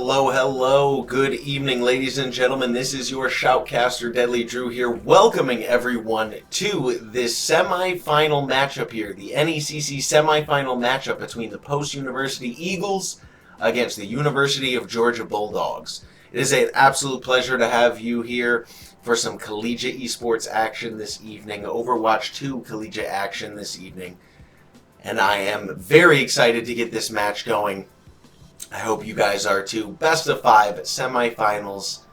Hello, hello. Good evening, ladies and gentlemen. This is your Shoutcaster, DeadlyDrew here, welcoming everyone to this semi-final matchup here, the NECC semi-final matchup between the Post-University Eagles against the University of Georgia Bulldogs. It is an absolute pleasure to have you here for some collegiate esports action this evening, Overwatch 2 collegiate action this evening, and I am very excited to get this match going. I hope you guys are too. Best of 5 semifinals,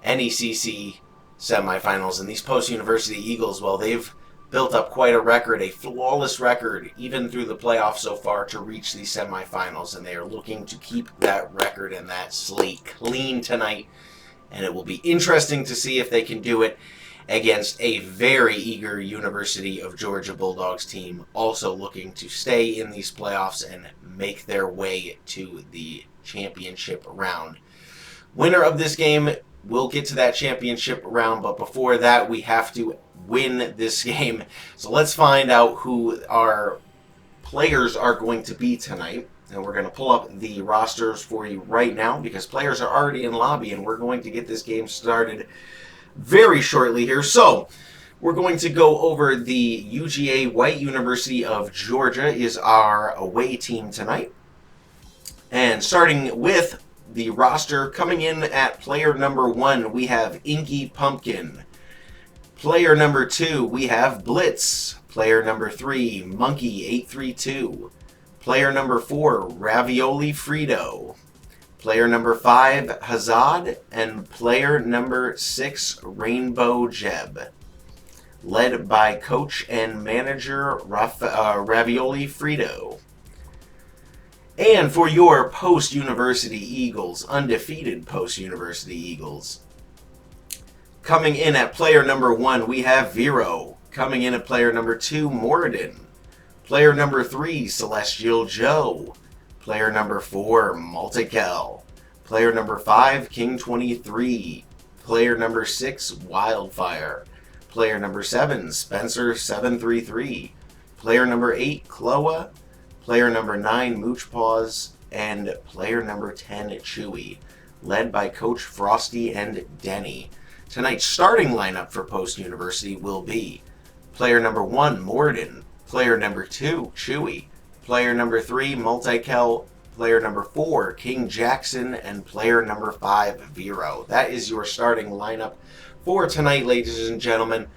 NECC semifinals, and these Post-University Eagles, well, they've built up quite a record, a flawless record, even through the playoffs so far to reach these semifinals, and they are looking to keep that record and that slate clean tonight, and it will be interesting to see if they can do it against a very eager University of Georgia Bulldogs team, also looking to stay in these playoffs and make their way to the championship round. Winner of this game will get to that championship round, but before that, we have to win this game. So let's find out who our players are going to be tonight. And we're going to pull up the rosters for you right now because players are already in lobby, and we're going to get this game started very shortly here. So we're going to go over the UGA White University of Georgia is our away team tonight. And starting with the roster, coming in at player number 1, we have Inky Pumpkin. Player number 2, we have Blitz. Player number 3, Monkey832. Player number 4, Ravioli Frito. Player number 5, Hazad, and player number 6, Rainbow Jeb. Led by coach and manager Ravioli Frito. And for your Post-University Eagles, undefeated Post-University Eagles, coming in at player number 1, we have Vero. Coming in at player number 2, Moridin. Player number 3, Celestial Joe. Player number 4, Multikel. Player number 5, King23. Player number 6, Wildfire. Player number 7, Spencer733. Player number 8, Chloa. Player number 9, Moochpaws. And player number 10, Chewy. Led by Coach Frosty and Denny. Tonight's starting lineup for Post-University will be player number 1, Moridin. Player number 2, Chewy. Player number 3, Multikel. Player number 4, KingJackson. And player number 5, Vero. That is your starting lineup for tonight, ladies and gentlemen.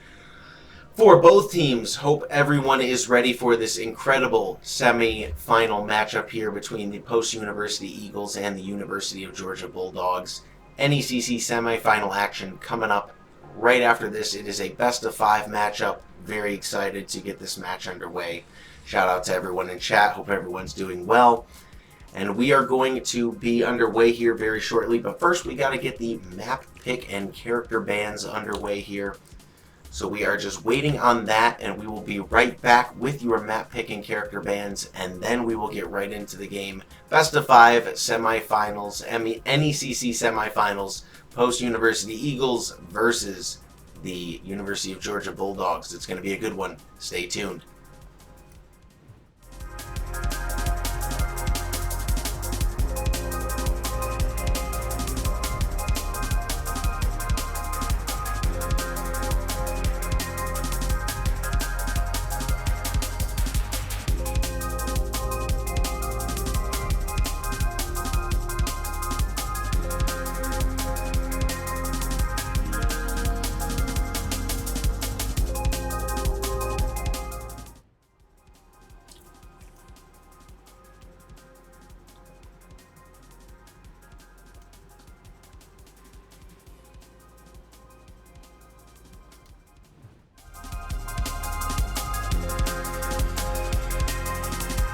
For both teams, hope everyone is ready for this incredible semi-final matchup here between the Post-University Eagles and the University of Georgia Bulldogs. NECC semi-final action coming up right after this. It is a best of 5 matchup. Very excited to get this match underway. Shout out to everyone in chat. Hope everyone's doing well. And we are going to be underway here very shortly. But first, we got to get the map pick and character bans underway here. So we are just waiting on that, and we will be right back with your map pick and character bans, and then we will get right into the game. Best of 5 semifinals, NECC semifinals, Post-University Eagles versus the University of Georgia Bulldogs. It's going to be a good one. Stay tuned.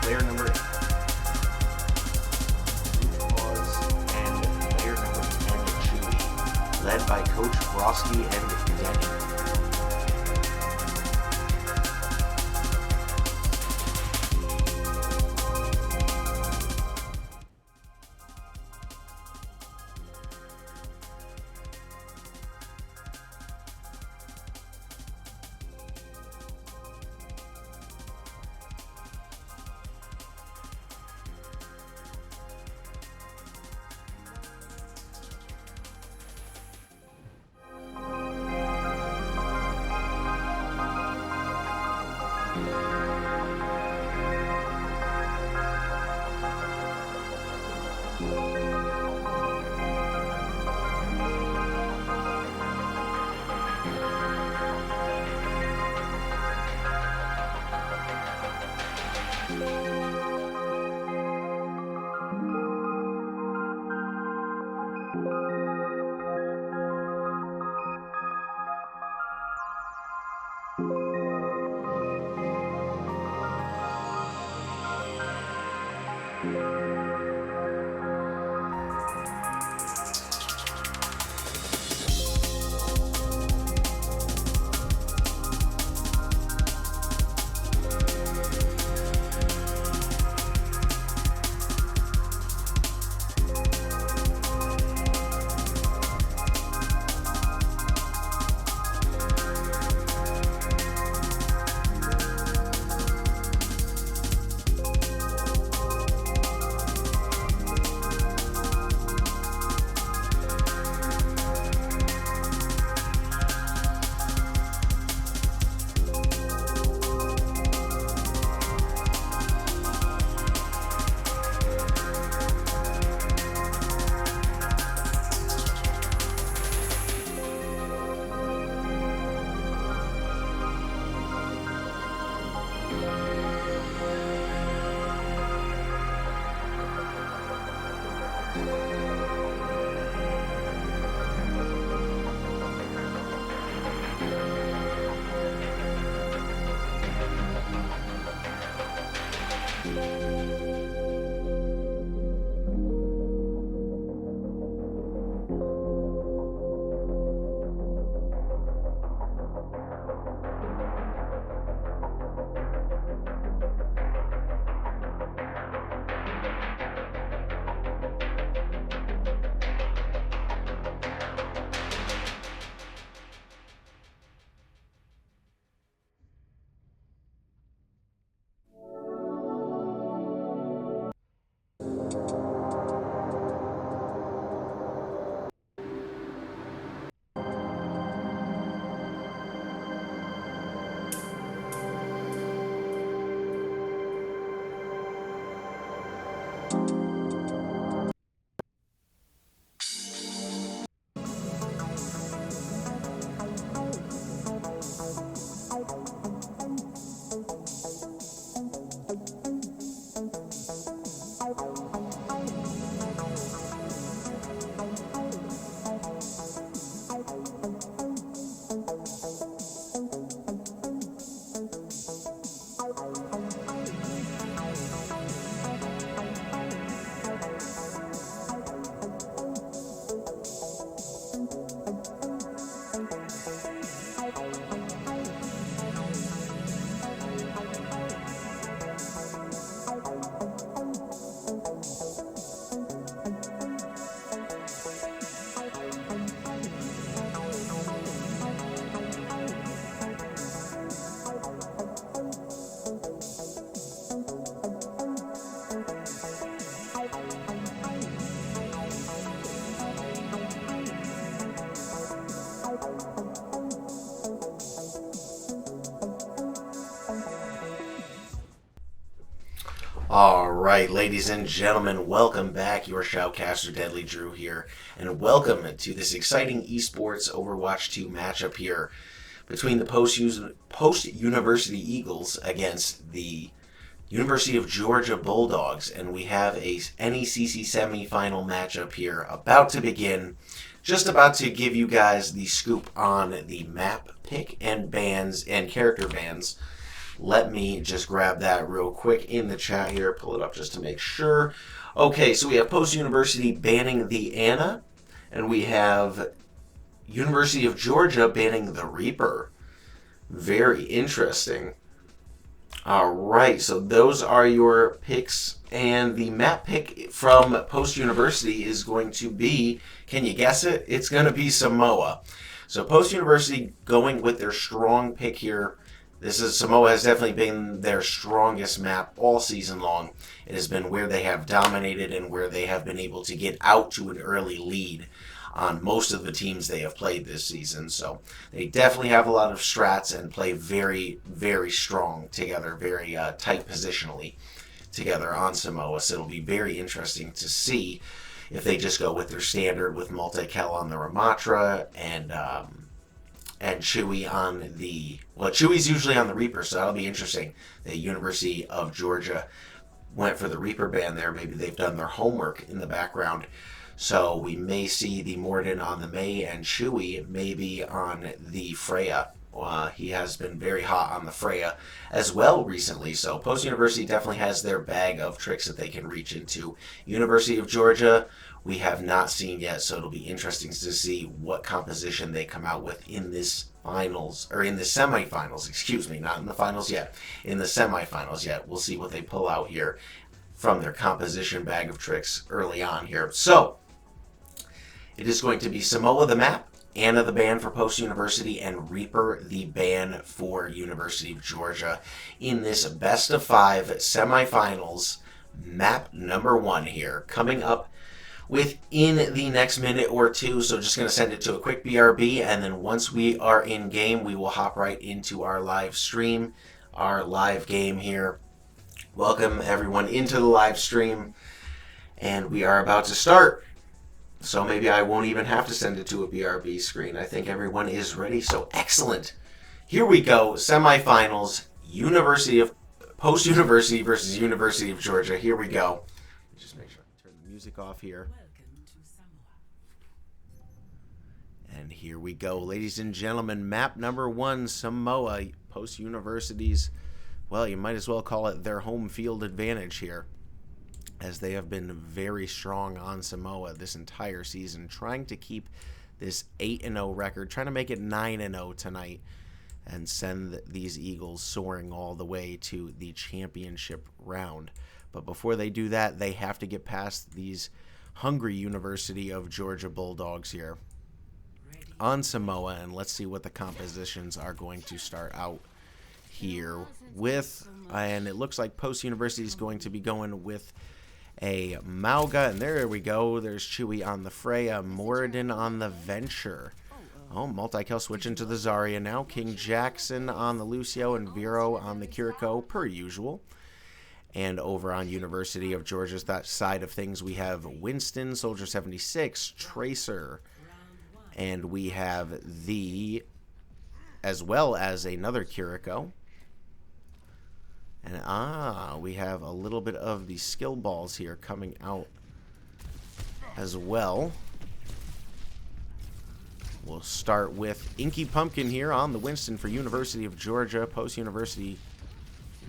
Player number 8, and player number 10, Chewy, led by Coach Frosty and Denny. Alright, ladies and gentlemen, welcome back. Your Shoutcaster DeadlyDrew here, and welcome to this exciting esports Overwatch 2 matchup here between the post-University Eagles against the University of Georgia Bulldogs, and we have a NECC semifinal matchup here about to begin. Just about to give you guys the scoop on the map pick and bans and character bans. Let me just grab that real quick in the chat here, pull it up just to make sure. Okay, so we have Post-University banning the Ana, and we have University of Georgia banning the Reaper. Very interesting. Alright, so those are your picks, and the map pick from Post-University is going to be, can you guess it? It's going to be Samoa. So Post-University going with their strong pick here. Samoa has definitely been their strongest map all season long. It has been where they have dominated and where they have been able to get out to an early lead on most of the teams they have played this season. So they definitely have a lot of strats and play very, very strong together, very tight positionally together on Samoa. So it'll be very interesting to see if they just go with their standard with Multikel on the Ramatra and chewy on the... Well, chewy's usually on the Reaper, so that'll be interesting. The University of Georgia went for the Reaper ban there. Maybe they've done their homework in the background. So we may see the Moridin on the Mei and chewy maybe on the Freya. He has been very hot on the Freya as well recently. So Post-University definitely has their bag of tricks that they can reach into. University of Georgia, we have not seen yet, so it'll be interesting to see what composition they come out with in this finals, or in the semifinals, excuse me, not in the finals yet, in the semifinals yet. We'll see what they pull out here from their composition bag of tricks early on here. So, it is going to be Samoa the map, Ana the ban for Post-University, and Reaper the ban for University of Georgia in this best of 5 semifinals map number 1 here, coming up within the next minute or two. So just going to send it to a quick BRB, and then once we are in game, we will hop right into our live stream, our live game here. Welcome everyone into the live stream, and we are about to start. So maybe I won't even have to send it to a BRB screen. I think everyone is ready, so excellent. Here we go, semifinals, Post-University versus University of Georgia. Here we go. Just make sure I turn the music off here. And here we go, ladies and gentlemen. Map number 1, Samoa. Post-University's, well, you might as well call it their home field advantage here, as they have been very strong on Samoa this entire season, trying to keep this 8-0 record, trying to make it 9-0 tonight, and send these Eagles soaring all the way to the championship round. But before they do that, they have to get past these hungry University of Georgia Bulldogs here on Samoa, and let's see what the compositions are going to start out here with. And it looks like Post-University is going to be going with a Mauga, and there we go. There's chewy on the Freya, Moridin on the Venture. Oh, Multikel switching to the Zarya now. KingJackson on the Lucio and Vero on the Kiriko, per usual. And over on University of Georgia's that side of things, we have Winston, Soldier 76, Tracer, and we have as well as another Kiriko. And we have a little bit of the skill balls here coming out as well. We'll start with Inky Pumpkin here on the Winston for University of Georgia. Post-University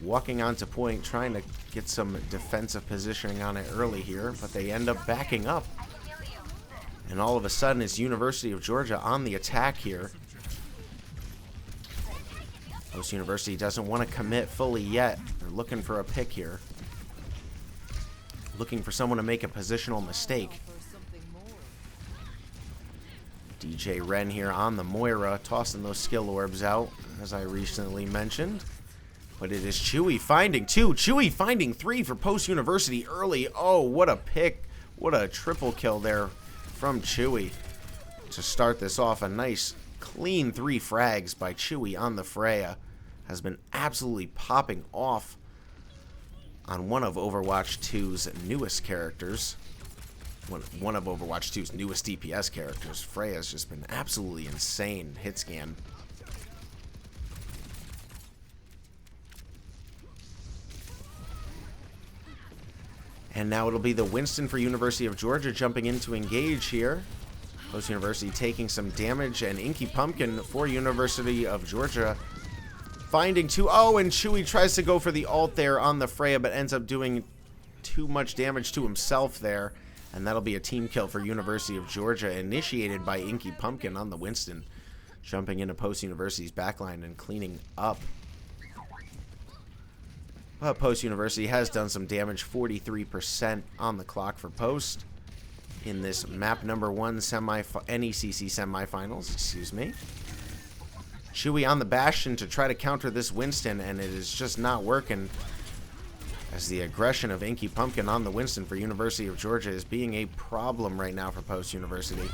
walking onto point, trying to get some defensive positioning on it early here, but they end up backing up. And all of a sudden, it's University of Georgia on the attack here. Post-University doesn't want to commit fully yet. They're looking for a pick here. Looking for someone to make a positional mistake. DJ Ren here on the Moira, tossing those skill orbs out, as I recently mentioned. But it is chewy finding 2. Chewy finding 3 for Post-University early. Oh, what a pick. What a triple kill there from chewy to start this off. A nice clean 3 frags by chewy on the Freya. Has been absolutely popping off on one of Overwatch 2's newest characters. One of Overwatch 2's newest DPS characters. Freya's just been absolutely insane hit scan. And now it'll be the Winston for University of Georgia jumping in to engage here. Post University taking some damage, and Inky Pumpkin for University of Georgia finding two. Oh, and Chewy tries to go for the ult there on the Freya, but ends up doing too much damage to himself there. And that'll be a team kill for University of Georgia, initiated by Inky Pumpkin on the Winston. Jumping into Post University's backline and cleaning up. But Post University has done some damage, 43% on the clock for Post in this map number 1 NECC semifinals, excuse me. Chewy on the Bastion to try to counter this Winston, and it is just not working, as the aggression of Inky Pumpkin on the Winston for University of Georgia is being a problem right now for Post University.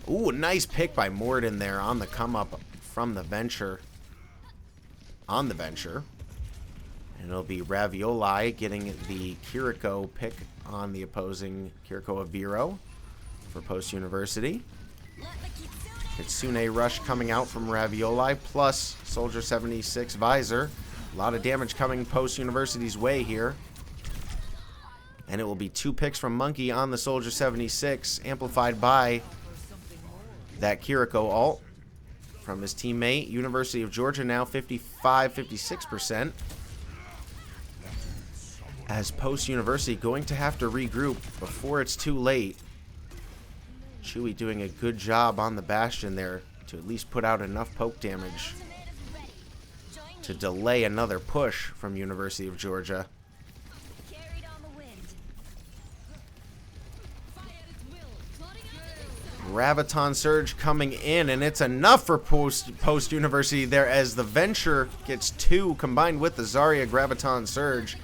Ooh, a nice pick by Moridin there on the come up from the Venture. On the Venture. And it'll be Ravioli getting the Kiriko pick on the opposing Kiriko of Vero for Post University. Kitsune Rush coming out from Ravioli, plus Soldier 76 Visor. A lot of damage coming Post University's way here. And it will be 2 picks from Monkey on the Soldier 76, amplified by that Kiriko ult from his teammate. University of Georgia now 55-56%. As Post University going to have to regroup before it's too late. Chewy doing a good job on the Bastion there to at least put out enough poke damage to delay another push from University of Georgia. Graviton Surge coming in, and it's enough for Post University there, as the Venture gets 2 combined with the Zarya Graviton Surge.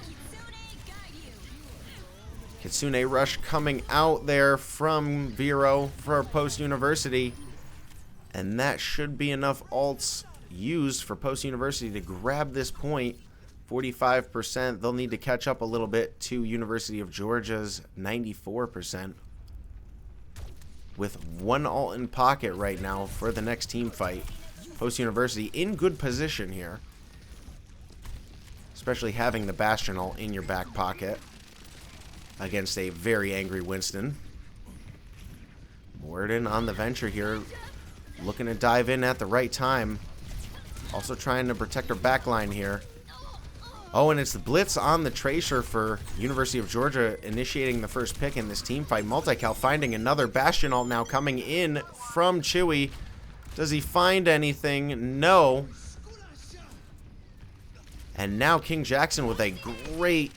Kitsune Rush coming out there from Vero for Post University. And that should be enough ults used for Post University to grab this point. 45%. They'll need to catch up a little bit to University of Georgia's 94%. With 1 ult in pocket right now for the next team fight. Post University in good position here. Especially having the Bastion ult in your back pocket against a very angry Winston. Moridin on the Venture here, looking to dive in at the right time. Also trying to protect her backline here. Oh, and it's the Blitz on the Tracer for University of Georgia, initiating the first pick in this team fight. Multikel finding another Bastion ult now coming in from Chewy. Does he find anything? No. And now KingJackson with a great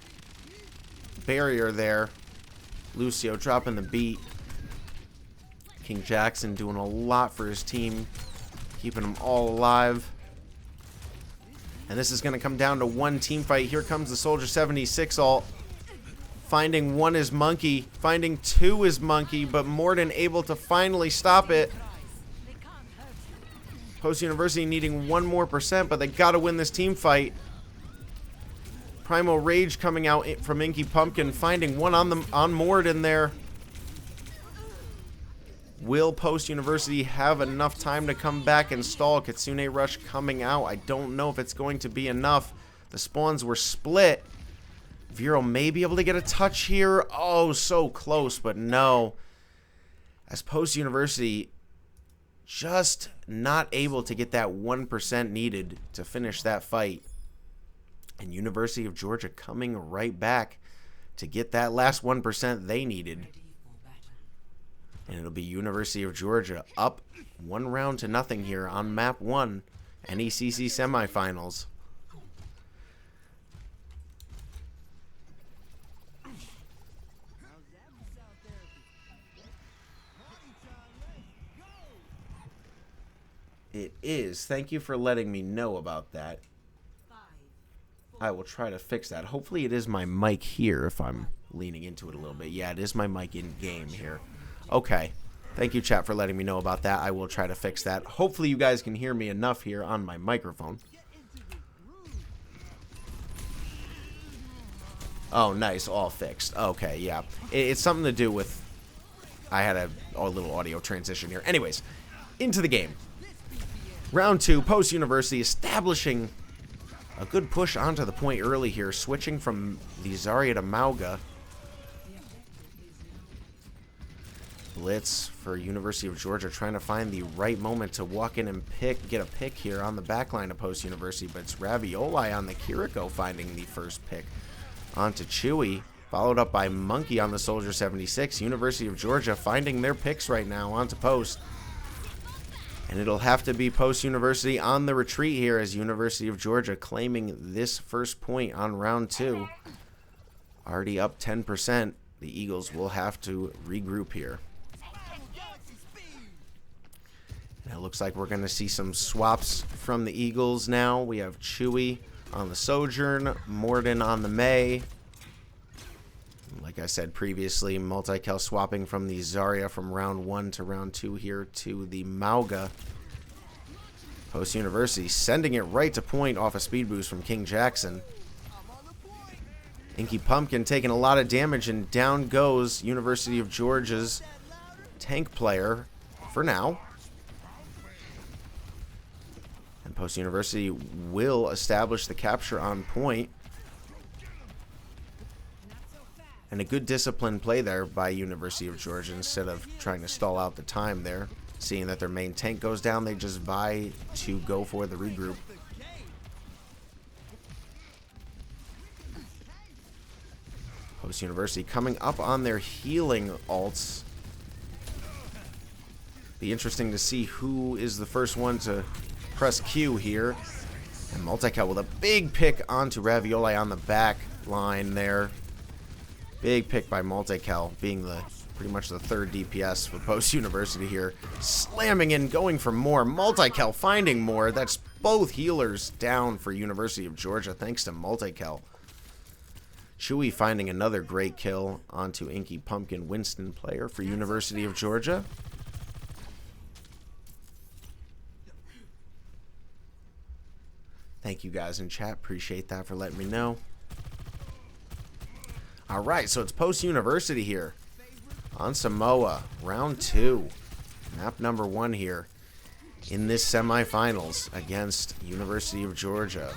barrier there. Lucio dropping the beat. KingJackson doing a lot for his team, keeping them all alive. And this is going to come down to 1 team fight. Here comes the Soldier 76 ult. Finding 1 is Monkey. Finding 2 is Monkey, but Moridin able to finally stop it. Post University needing 1 more %, but they got to win this team fight. Primal Rage coming out from Inky Pumpkin, finding 1 on Moridin there. Will Post University have enough time to come back and stall? Kitsune Rush coming out. I don't know if it's going to be enough. The spawns were split. Vero may be able to get a touch here. Oh, so close, but no. As Post University just not able to get that 1% needed to finish that fight. And University of Georgia coming right back to get that last 1% they needed. And it'll be University of Georgia up 1 round to nothing here on map 1, NECC semifinals. It is. Thank you for letting me know about that. I will try to fix that. Hopefully it is my mic here if I'm leaning into it a little bit. Yeah, it is my mic in game here. Okay. Thank you, chat, for letting me know about that. I will try to fix that. Hopefully you guys can hear me enough here on my microphone. Oh, nice. All fixed. Okay, yeah. It's something to do with... I had a little audio transition here. Anyways, into the game. Round 2, Post University establishing a good push onto the point early here, switching from the Zarya to Mauga. Blitz for University of Georgia, trying to find the right moment to walk in and get a pick here on the backline of Post University, but it's Ravioli on the Kiriko finding the first pick onto Chewy, followed up by Monkey on the Soldier 76. University of Georgia finding their picks right now onto Post. And it'll have to be Post University on the retreat here as University of Georgia claiming this first point on round 2. Already up 10%. The Eagles will have to regroup here. And it looks like we're going to see some swaps from the Eagles now. We have Chewy on the Sojourn, Moridin on the May. Like I said previously, Multikel swapping from the Zarya from round 1 to round 2 here to the Mauga. Post University sending it right to point off a speed boost from KingJackson. Inky Pumpkin taking a lot of damage, and down goes University of Georgia's tank player for now. And Post University will establish the capture on point. And a good disciplined play there by University of Georgia instead of trying to stall out the time there. Seeing that their main tank goes down, they just vie to go for the regroup. Post University coming up on their healing alts. Be interesting to see who is the first one to press Q here. And Multikel with a big pick onto Ravioli on the back line there. Big pick by Multikel, being pretty much the third DPS for Post University here. Slamming in, going for more. Multikel finding more. That's both healers down for University of Georgia, thanks to Multikel. Chewy finding another great kill onto Inky Pumpkin, Winston player for University of Georgia. Thank you guys in chat. Appreciate that for letting me know. Alright, so it's Post University here on Samoa, round 2, map number 1 here in this semifinals against University of Georgia,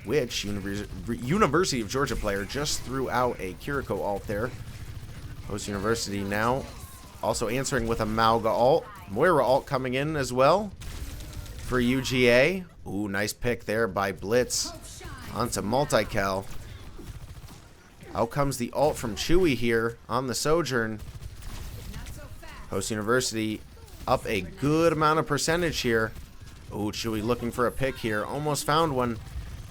which University of Georgia player just threw out a Kiriko ult there. Post University now also answering with a Mauga ult. Moira ult coming in as well for UGA. Ooh, nice pick there by Blitz onto Multikel. Out comes the ult from Chewy here on the Sojourn. Post University up a good amount of percentage here. Ooh, Chewy looking for a pick here. Almost found one.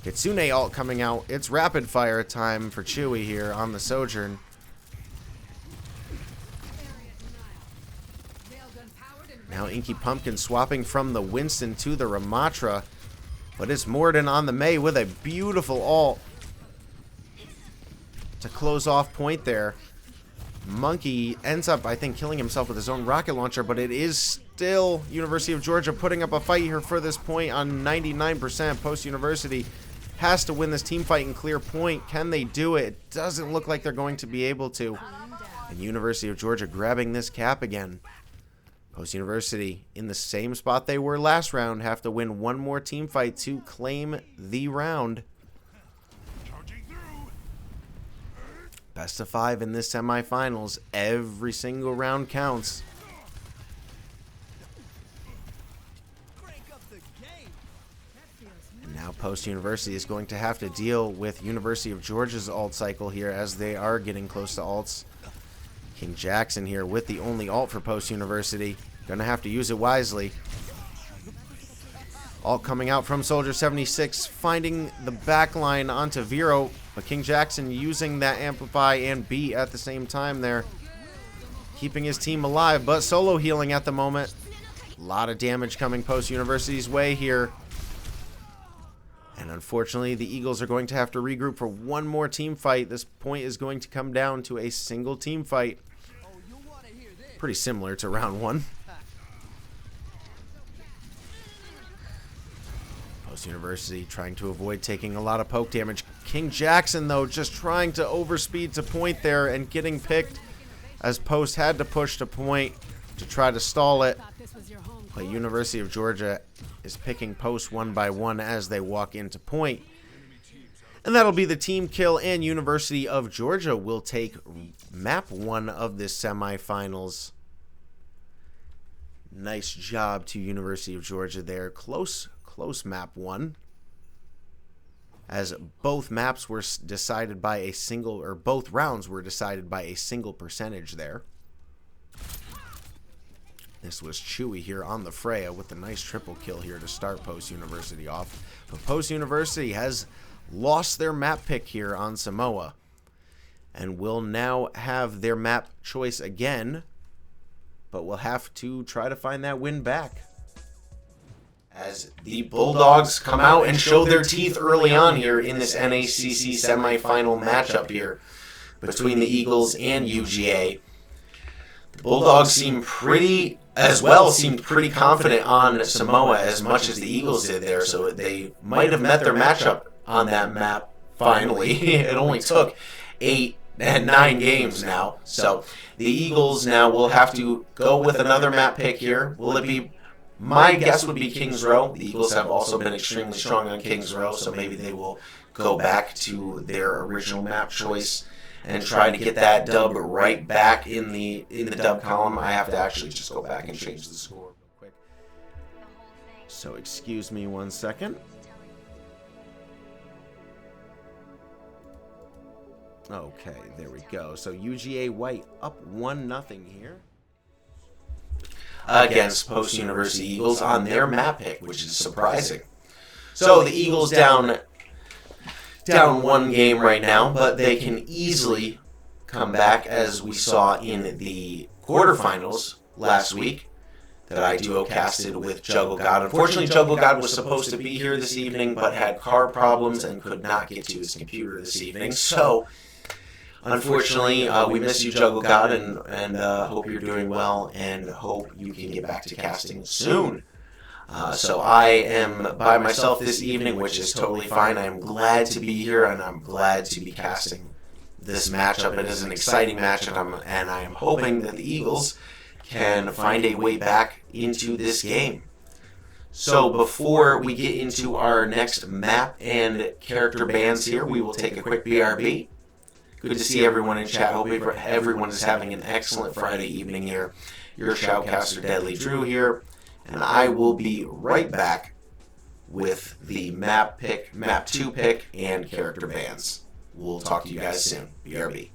Kitsune ult coming out. It's rapid fire time for Chewy here on the Sojourn. Now Inky Pumpkin swapping from the Winston to the Ramatra. But it's Moridin on the May with a beautiful ult to close off point there. Monkey ends up, I think, killing himself with his own rocket launcher, but it is still University of Georgia putting up a fight here for this point on 99%. Post University has to win this team fight and clear point. Can they do it? It doesn't look like they're going to be able to. And University of Georgia grabbing this cap again. Post University in the same spot they were last round, have to win one more team fight to claim the round. Best of 5 in this semifinals. Every single round counts. And now Post University is going to have to deal with University of Georgia's ult cycle here as they are getting close to ults. KingJackson here with the only ult for Post University. Gonna have to use it wisely. Ult coming out from Soldier 76, finding the back line onto Vero. But KingJackson using that Amplify and beat at the same time there. Keeping his team alive, but solo healing at the moment. A lot of damage coming Post University's way here. And unfortunately, the Eagles are going to have to regroup for one more team fight. This point is going to come down to a single team fight. Pretty similar to round 1. Post University trying to avoid taking a lot of poke damage. KingJackson, though, just trying to overspeed to point there and getting picked as Post had to push to point to try to stall it. But University of Georgia is picking Post one by one as they walk into point. And that'll be the team kill, and University of Georgia will take map 1 of this semifinals. Nice job to University of Georgia there. Close map 1. As both maps were decided by a single, or both rounds were decided by a single percentage there. This was Chewy here on the Freya with a nice triple kill here to start Post University off. But Post University has lost their map pick here on Samoa and will now have their map choice again, but will have to try to find that win back. As the Bulldogs come out and show their teeth early on here in this NECC semifinal matchup here between the Eagles and UGA. The Bulldogs seemed pretty confident on Samoa as much as the Eagles did there, so they might have met their matchup on that map finally. It only took 8 and 9 games now. So the Eagles now will have to go with another map pick here. Will it be, my guess would be Kings Row. The Eagles have also been extremely strong on Kings Row, so maybe they will go back to their original map choice and try to get that dub right back in the dub column. I have to actually just go back and change the score real quick. So excuse me one second. Okay, there we go. So UGA White up 1-0 here against Post University Eagles on their map pick, which is surprising. So the Eagles down 1 game right now, but they can easily come back, as we saw in the quarterfinals last week that I duo-casted with Juggle God. Unfortunately, Juggle God was supposed to be here this evening, but had car problems and could not get to his computer this evening. So unfortunately, we miss you, Juggle God, and hope you're doing well, and hope you can get back to casting soon. So I am by myself this evening, which is totally fine. I am glad to be here, and I'm glad to be casting this matchup. It is an exciting matchup, and I am hoping that the Eagles can find a way back into this game. So before we get into our next map and character bans here, we will take a quick BRB. Good to see everyone in chat. Hope everyone is having an excellent Friday evening here. Your Shoutcaster DeadlyDrew here, and I will be right back with the map 2 pick, and character bans. We'll talk to you guys soon. BRB.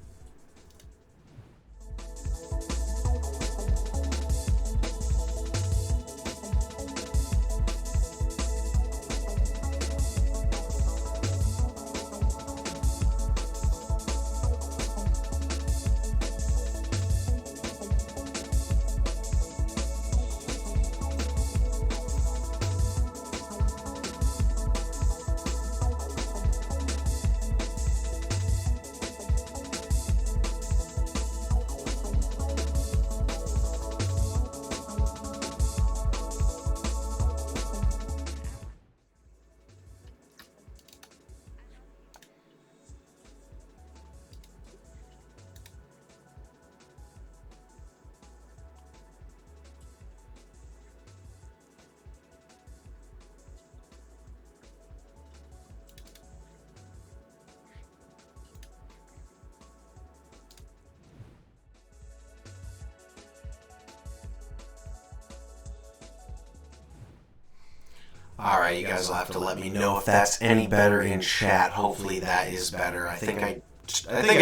Alright, you guys will have to let me know if that's any better in chat. Hopefully that is better. I think I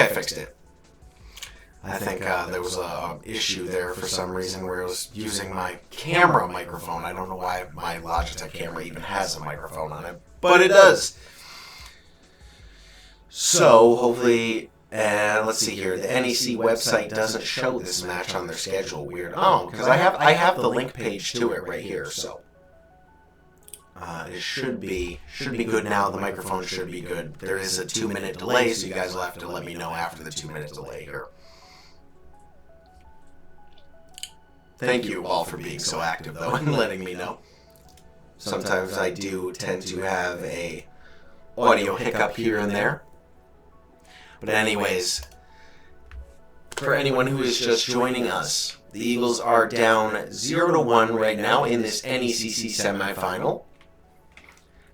fixed it. I think there was a issue there for some reason where it was using my camera microphone. I don't know why my Logitech camera even has a microphone on it, but it does. So hopefully, let's see here. The NEC website doesn't show this match on their schedule. Weird. Oh, because I have the link page to it right here. So it should be good now. The microphone should be good. There is a 2-minute delay, so you guys will have to let me know after the 2-minute delay here. Thank you all for being so active, though, and letting me know. Sometimes I do tend to have a audio hiccup here and there. But anyways, for anyone who is just joining us, the Eagles are down 0-1 right now in this NECC semifinal.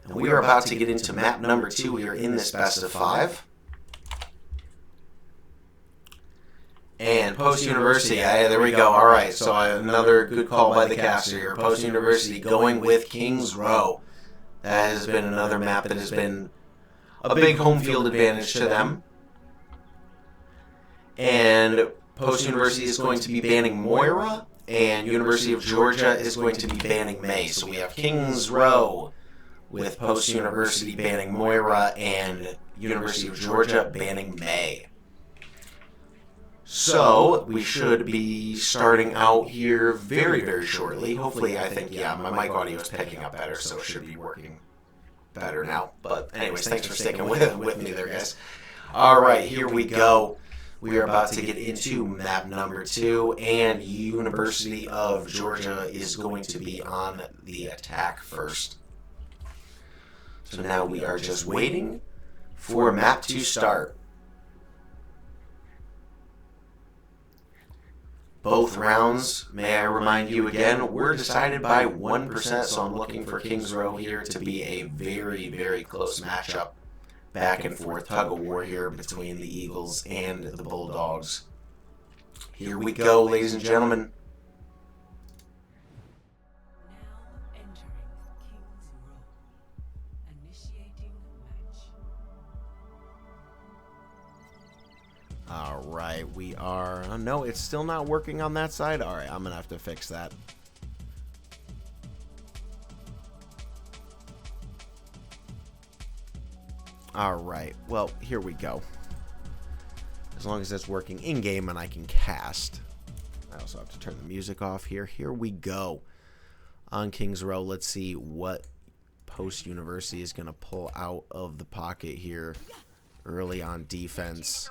And we are about to get into map number 2 here in this best of 5. And Post University, there we go. All right, so another good call by the caster here. Post University going with King's Row. That has been another map that has been a big home field advantage to them. And Post University is going to be banning Moira, and University of Georgia is going to be banning May. So we have King's Row with Post University banning Moira and University of Georgia banning May. So we should be starting out here very, very shortly. Hopefully, I think, yeah, my mic audio is picking up better, so it should be working better now. But anyways, thanks for sticking with me there, guys. All right, here we go. We are about to get into map number 2, and University of Georgia is going to be on the attack first. So now we are just waiting for map to start. Both rounds, may I remind you again, were decided by 1%, so I'm looking for King's Row here to be a very, very close matchup. Back and forth tug of war here between the Eagles and the Bulldogs. Here we go, ladies and gentlemen. Now entering King's Row. Initiating match. All right, we are... no, it's still not working on that side. All right, I'm going to have to fix that. Alright, well, here we go. As long as it's working in-game and I can cast. I also have to turn the music off here. Here we go. On King's Row, let's see what Post University is going to pull out of the pocket here early on defense.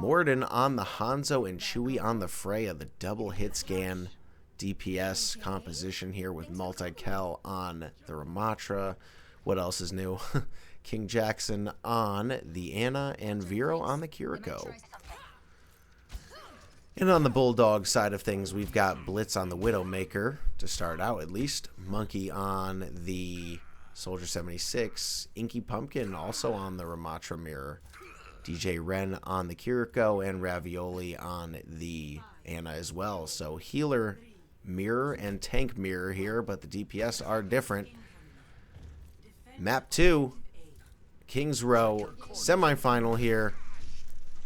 Moridin on the Hanzo and Chewy on the Freya. The double hit scan DPS composition here with Multikel on the Ramatra. What else is new? KingJackson on the Anna and Vero on the Kiriko. And on the Bulldog side of things, we've got Blitz on the Widowmaker to start out at least. Monkey on the Soldier 76. Inky Pumpkin also on the Ramatra Mirror. DJ Ren on the Kiriko and Ravioli on the Anna as well. So healer mirror and tank mirror here, but the DPS are different. Map 2, King's Row, semifinal here.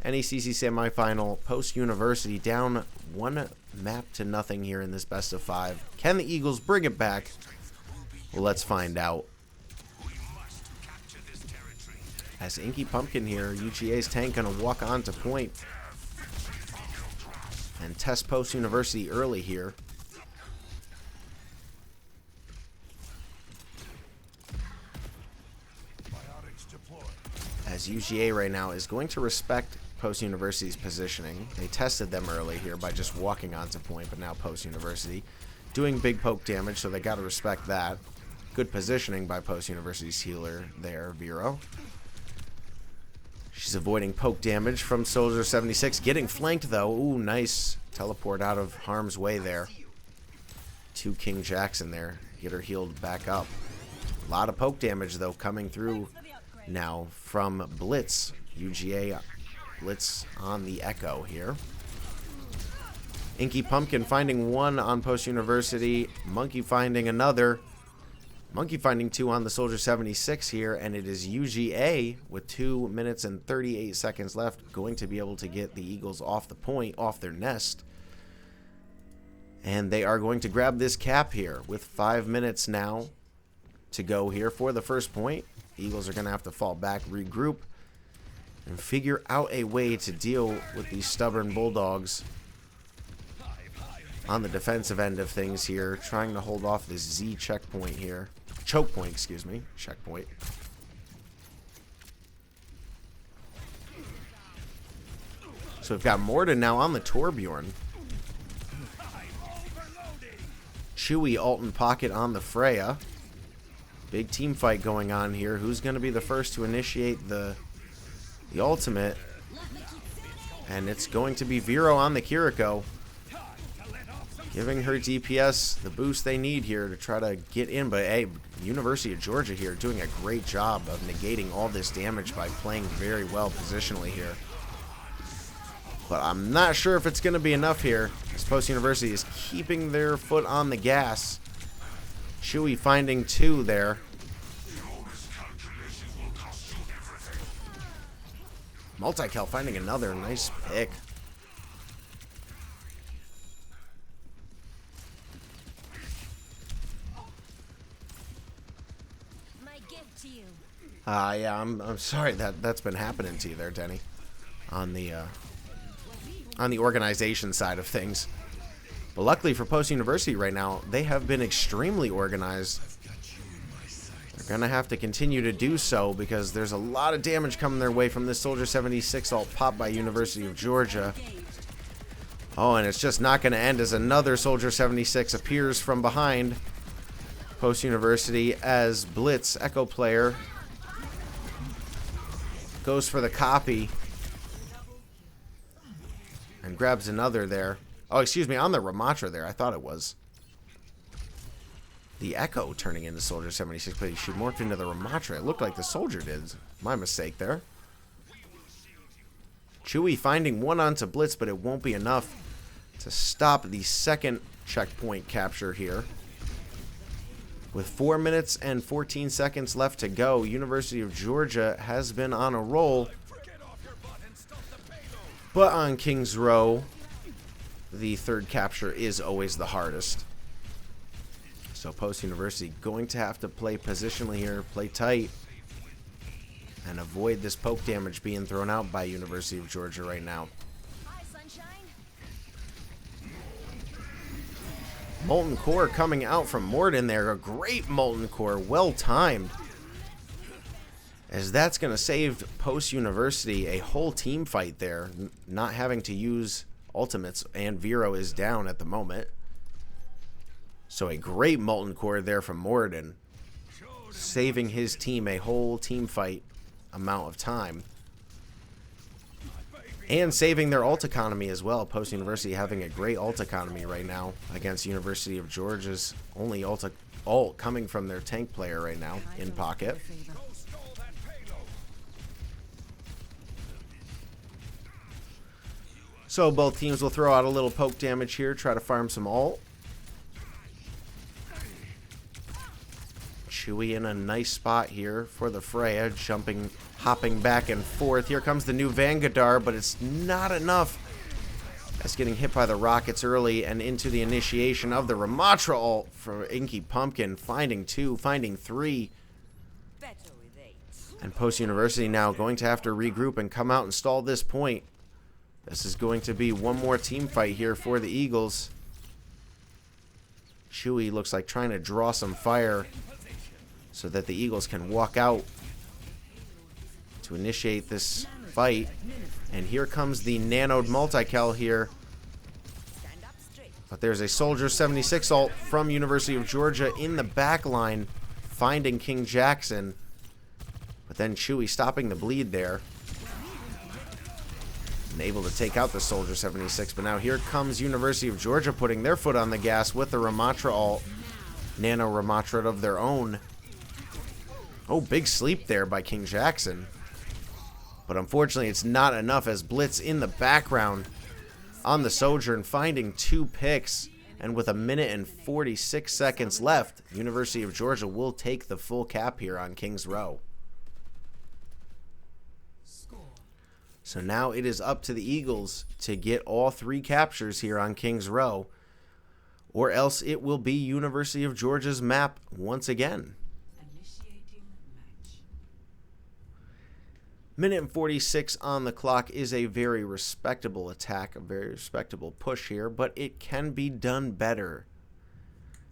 NECC semifinal, Post University down 1-0 here in this best of 5. Can the Eagles bring it back? Well, let's find out. As Inky Pumpkin here, UGA's tank going to walk on to point and test Post University early here. As UGA right now is going to respect Post University's positioning. They tested them early here by just walking onto point, but now Post University doing big poke damage, so they got to respect that. Good positioning by Post University's healer there, Vero. She's avoiding poke damage from Soldier 76. Getting flanked, though. Ooh, nice teleport out of harm's way there. To KingJackson there. Get her healed back up. A lot of poke damage, though, coming through now from Blitz. UGA Blitz on the Echo here. Inky Pumpkin finding one on Post University. Monkey finding another. Monkey finding two on the Soldier 76 here, and it is UGA with 2 minutes and 38 seconds left going to be able to get the Eagles off the point, off their nest. And they are going to grab this cap here with 5 minutes now to go here for the first point. Eagles are going to have to fall back, regroup, and figure out a way to deal with these stubborn Bulldogs on the defensive end of things here, trying to hold off this Z checkpoint here. Choke point, excuse me. Checkpoint. So we've got Moridin now on the Torbjorn. Chewy ult in pocket on the Freya. Big team fight going on here. Who's going to be the first to initiate the ultimate? And it's going to be Vero on the Kiriko, giving her DPS the boost they need here to try to get in. But hey, University of Georgia here doing a great job of negating all this damage by playing very well positionally here. But I'm not sure if it's going to be enough here, as Post University is keeping their foot on the gas. Chewy finding 2 there. Multikel finding another nice pick. My gift to you. Yeah, I'm sorry that's been happening to you there, Denny. On the organization side of things. But luckily for Post University right now, they have been extremely organized. They're going to have to continue to do so because there's a lot of damage coming their way from this Soldier 76 ult pop by University of Georgia. Oh, and it's just not going to end as another Soldier 76 appears from behind Post University as Blitz, Echo player, goes for the copy and grabs another there. Oh, excuse me, on the Ramatra there. I thought it was the Echo turning into Soldier 76, but she morphed into the Ramatra. It looked like the Soldier did. My mistake there. Chewy finding 1 onto Blitz, but it won't be enough to stop the second checkpoint capture here. With 4 minutes and 14 seconds left to go, University of Georgia has been on a roll. But on King's Row, the third capture is always the hardest. So Post University going to have to play positionally here, play tight, and avoid this poke damage being thrown out by University of Georgia right now. Hi, sunshine. Molten Core coming out from Moridin there. A great Molten Core, well timed. As that's going to save Post University a whole team fight there, not having to use ultimates, and Vero is down at the moment. So a great Molten Core there from Moridin, saving his team a whole team fight amount of time. And saving their ult economy as well. Post University having a great ult economy right now against University of Georgia's only ult coming from their tank player right now in pocket. So both teams will throw out a little poke damage here, try to farm some ult. Chewy in a nice spot here for the Freya, hopping back and forth. Here comes the new Vanguard, but it's not enough. That's getting hit by the rockets early and into the initiation of the Ramatra ult for Inky Pumpkin, finding 2, finding 3. And Post University now going to have to regroup and come out and stall this point. This is going to be one more team fight here for the Eagles. Chewy looks like trying to draw some fire so that the Eagles can walk out to initiate this fight. And here comes the nanoed Multikel here. But there's a Soldier 76 ult from University of Georgia in the back line, finding KingJackson. But then Chewy stopping the bleed there. And able to take out the Soldier 76. But now here comes University of Georgia putting their foot on the gas with the Ramatra ult. Nano Ramatra of their own. Oh, big sleep there by KingJackson. But unfortunately, it's not enough as Blitz in the background on the Sojourn, finding 2 picks. And with 1 minute and 46 seconds left, University of Georgia will take the full cap here on King's Row. So now it is up to the Eagles to get all 3 captures here on King's Row, or else it will be University of Georgia's map once again. Initiating match. Minute and 46 on the clock is a very respectable attack, a very respectable push here, but it can be done better.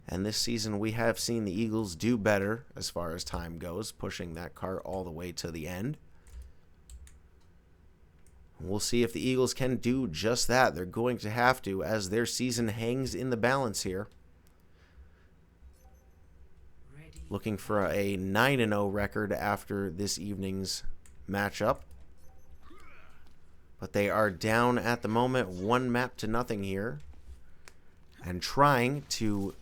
And this season we have seen the Eagles do better as far as time goes, pushing that cart all the way to the end. We'll see if the Eagles can do just that. They're going to have to, as their season hangs in the balance here. looking for a 9-0 record after this evening's matchup. But they are down at the moment, 1 map to nothing here. And trying to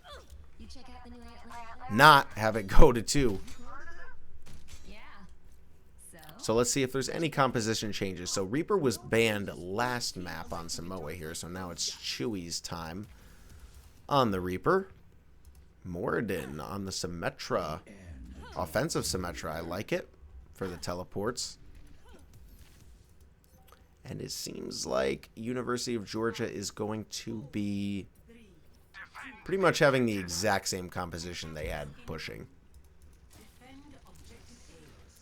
You check out the new not have it go to 2. Yeah. So let's see if there's any composition changes. So Reaper was banned last map on Samoa here, so now it's Chewy's time on the Reaper. Moridin on the Symmetra. Offensive Symmetra, I like it for the teleports. And it seems like University of Georgia is going to be pretty much having the exact same composition they had pushing.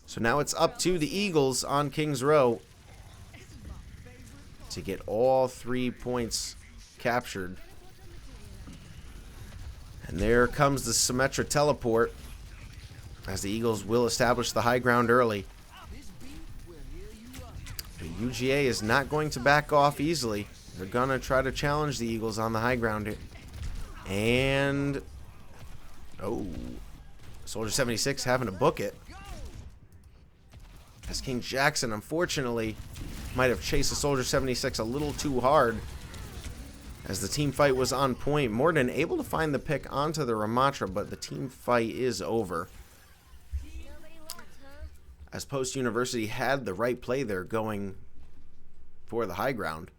So now it's up to the Eagles on King's Row to get all 3 points captured. And there comes the Symmetra teleport, as the Eagles will establish the high ground early. The UGA is not going to back off easily. They're going to try to challenge the Eagles on the high ground here. And, oh, Soldier 76 having to book it. As KingJackson, unfortunately, might have chased the Soldier 76 a little too hard. As the team fight was on point, Moridin able to find the pick onto the Ramatra, but the team fight is over. As Post University had the right play there going for the high ground.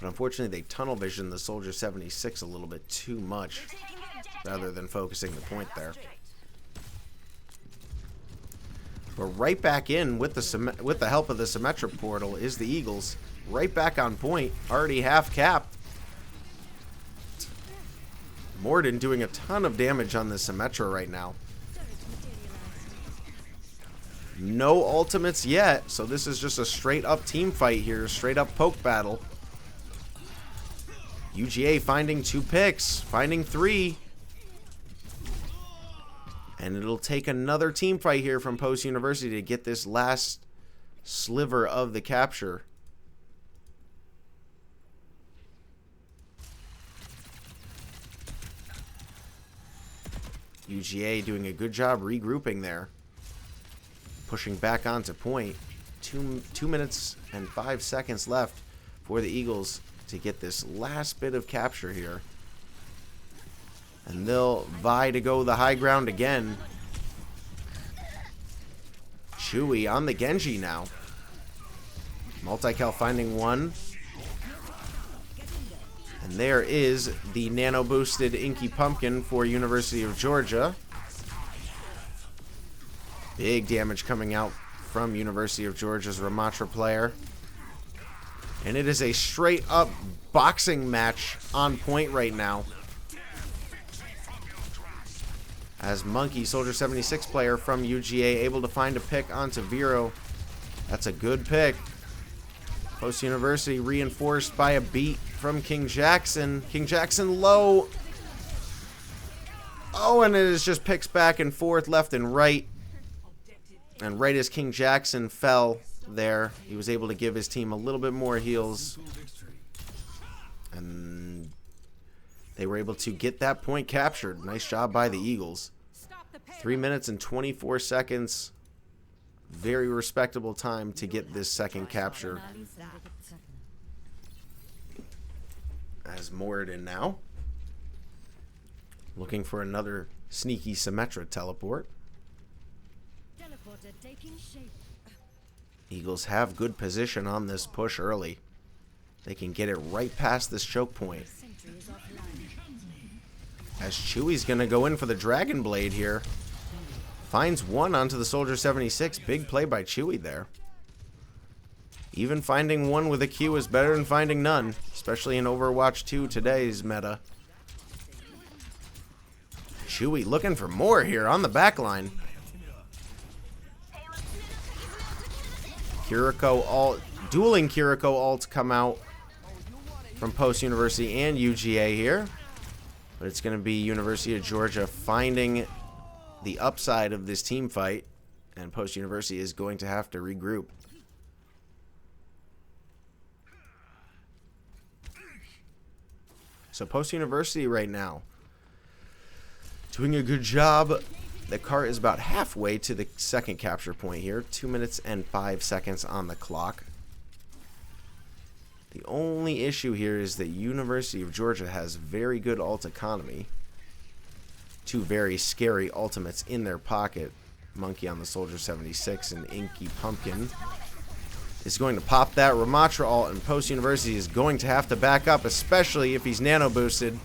But unfortunately, they tunnel visioned the Soldier 76 a little bit too much, rather than focusing the point there. But right back in with the help of the Symmetra portal is the Eagles. Right back on point, already half capped. Moridin doing a ton of damage on the Symmetra right now. No ultimates yet, so this is just a straight up team fight here, straight up poke battle. UGA finding 2 picks, finding 3. And it'll take another team fight here from Post University to get this last sliver of the capture. UGA doing a good job regrouping there. Pushing back onto point. 2 minutes and 5 seconds left for the Eagles to get this last bit of capture here. And they'll vie to go the high ground again. Chewy on the Genji now. Multikel finding 1. And there is the nano-boosted Inky Pumpkin for University of Georgia. Big damage coming out from University of Georgia's Ramatra player. And it is a straight-up boxing match on point right now. As Monkey, Soldier 76 player from UGA, able to find a pick onto Vero. That's a good pick. Post University reinforced by a beat from KingJackson. KingJackson low. Oh, and it is just picks back and forth, left and right. And right as KingJackson fell there, he was able to give his team a little bit more heals. And they were able to get that point captured. Nice job by the Eagles. 3 minutes and 24 seconds. Very respectable time to get this second capture. As Moridin now. Looking for another sneaky Symmetra teleport. Teleporter taking shape. Eagles have good position on this push early. They can get it right past this choke point. Sentry is offline. As Chewy's going to go in for the Dragon Blade here. Finds 1 onto the Soldier 76. Big play by Chewy there. Even finding 1 with a Q is better than finding none. Especially in Overwatch 2 today's meta. Chewy looking for more here on the back line. Kiriko ult, dueling Kiriko ults come out from Post University and UGA here. But it's going to be University of Georgia finding the upside of this team fight. And Post University is going to have to regroup. So Post University right now doing a good job. The cart is about halfway to the second capture point here. 2 minutes and 5 seconds on the clock. The only issue here is that University of Georgia has very good ult economy. Two very scary ultimates in their pocket. Monkey on the Soldier 76 and Inky Pumpkin is going to pop that Ramatra ult, and Post University is going to have to back up, especially if he's nano boosted.